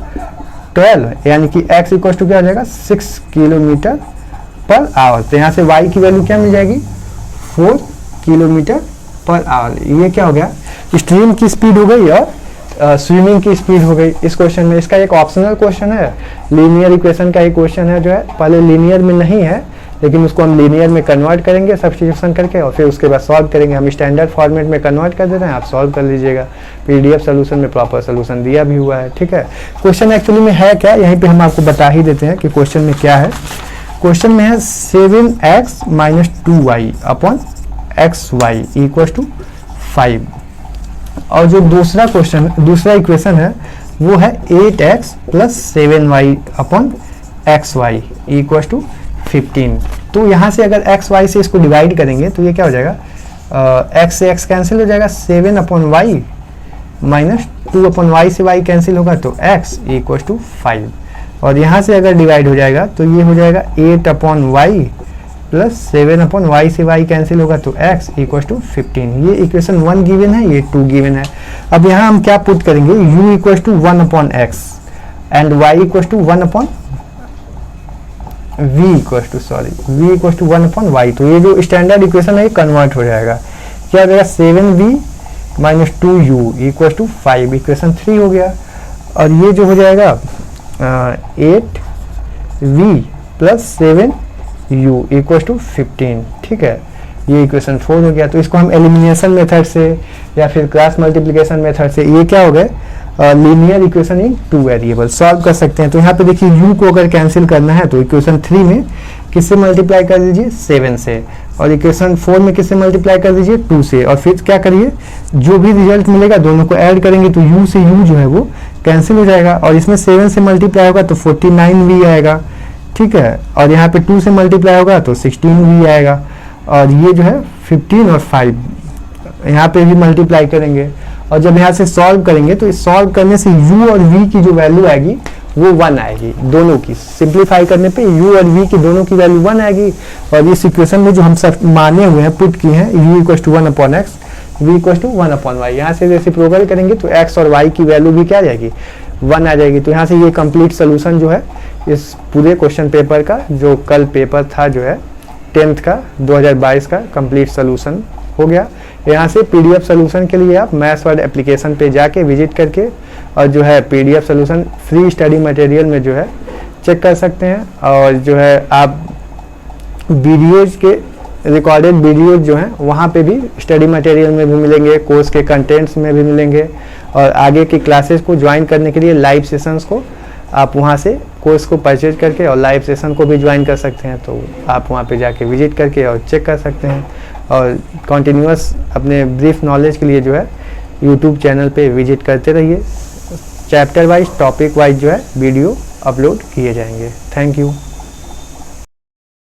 Speaker 1: 12, यानी कि x इक्वल टू क्या हो जाएगा, 6 किलोमीटर पर आवर। तो यहाँ से y की वैल्यू क्या मिल जाएगी, 4 किलोमीटर पर आवर। ये क्या हो गया, स्ट्रीम की स्पीड हो गई और स्विमिंग की स्पीड हो गई इस क्वेश्चन में। इसका एक ऑप्शनल क्वेश्चन है, लीनियर इक्वेशन का एक क्वेश्चन है, जो है पहले लीनियर में नहीं है, लेकिन उसको हम लीनियर में कन्वर्ट करेंगे सब्स्टिट्यूशन करके, और फिर उसके बाद सॉल्व करेंगे। हम स्टैंडर्ड फॉर्मेट में कन्वर्ट कर दे रहे हैं, आप सॉल्व कर लीजिएगा। पीडीएफ सोल्यूशन में प्रॉपर सोल्यूशन दिया भी हुआ है, ठीक है। क्वेश्चन एक्चुअली में है क्या, यहीं पे हम आपको बता ही देते हैं कि क्वेश्चन में क्या है। क्वेश्चन में है 7x minus 2y upon xy equal to 5, और जो दूसरा क्वेश्चन, दूसरा इक्वेशन है वो है 8x plus 7y upon xy equal to 15। तो यहाँ से अगर xy से इसको डिवाइड करेंगे तो ये क्या हो जाएगा, x से x कैंसिल हो जाएगा, 7/y माइनस 2/y से y कैंसिल होगा, तो x इक्वल टू 5। और यहाँ से अगर डिवाइड हो जाएगा तो ये हो जाएगा 8/y प्लस 7/y से y कैंसिल होगा, तो x इक्वल टू 15। ये इक्वेशन 1 गिवन है, ये 2 गिवन है। अब यहाँ हम क्या पुट करेंगे, u equal to 1/x and y equal to 1/v equal to 1/y। तो ये जो स्टैंडर्ड इक्वेशन है ये कन्वर्ट हो जाएगा, क्या हो जाएगा, 7v minus 2u equal to 5, equation 3 हो गया। और ये जो हो जाएगा 8v plus 7u equal to 15, ठीक है। ये इक्वेशन 4 हो गया। तो इसको हम एलिमिनेशन मेथड से या फिर क्रॉस मल्टीप्लिकेशन मेथड से, ये क्या हो गए, linear equation in 2 variable solve कर सकते हैं। तो यहाँ पे देखिए u को अगर कैंसिल करना है तो इक्वेशन 3 में किससे मल्टीप्लाई कर दीजिए, 7 से, और इक्वेशन 4 में किससे मल्टीप्लाई कर दीजिए, 2 से, और फिर क्या करिए, जो भी रिजल्ट मिलेगा दोनों को ऐड करेंगे तो u से u जो है वो कैंसिल हो जाएगा, और इसमें 7 से मल्टीप्लाई होगा तो 49 भी आएगा, ठीक है, और यहाँ पे 2 से मल्टीप्लाई होगा तो 16 भी आएगा, और ये जो है 15 और 5 यहाँ पे भी मल्टीप्लाई करेंगे, और जब यहाँ से सॉल्व करेंगे तो इस सॉल्व करने से u और v की जो वैल्यू आएगी वो 1 आएगी, दोनों की सिंप्लीफाई करने पे u और v की दोनों की वैल्यू 1 आएगी। और इस इक्वेशन में जो हम सब माने हुए हैं, पुट किए हैं, u equal to 1/x, v equal to 1/y, यहाँ से रेसिप्रोकल करेंगे तो x और y की वैल्यू भी क्या आ जाएगी, 1 आ जाएगी। तो यहाँ से ये कंप्लीट सोल्यूशन जो है इस पूरे क्वेश्चन पेपर का, जो कल पेपर था जो है 10th का 2022 का कंप्लीट सोल्यूशन हो गया। यहाँ से पीडीएफ सोल्यूशन के लिए आप मैथ्स वर्ड एप्लीकेशन पे जाके विजिट करके और जो है PDF solution free study material में जो है चेक कर सकते हैं, और जो है आप वीडियोज के रिकॉर्डेड वीडियोज जो हैं वहाँ पे भी स्टडी मटेरियल में भी मिलेंगे, कोर्स के कंटेंट्स में भी मिलेंगे, और आगे की क्लासेस को ज्वाइन करने के लिए लाइव सेशंस को आप वहाँ से कोर्स को परचेज करके और लाइव सेशन को भी ज्वाइन कर सकते हैं। तो आप वहाँ पे जाके विजिट करके और चेक कर सकते हैं, और कंटिन्यूअस अपने ब्रीफ नॉलेज के लिए जो है यूट्यूब चैनल पे विजिट करते रहिए। चैप्टर वाइज, टॉपिक वाइज जो है वीडियो अपलोड किए जाएंगे। Thank you.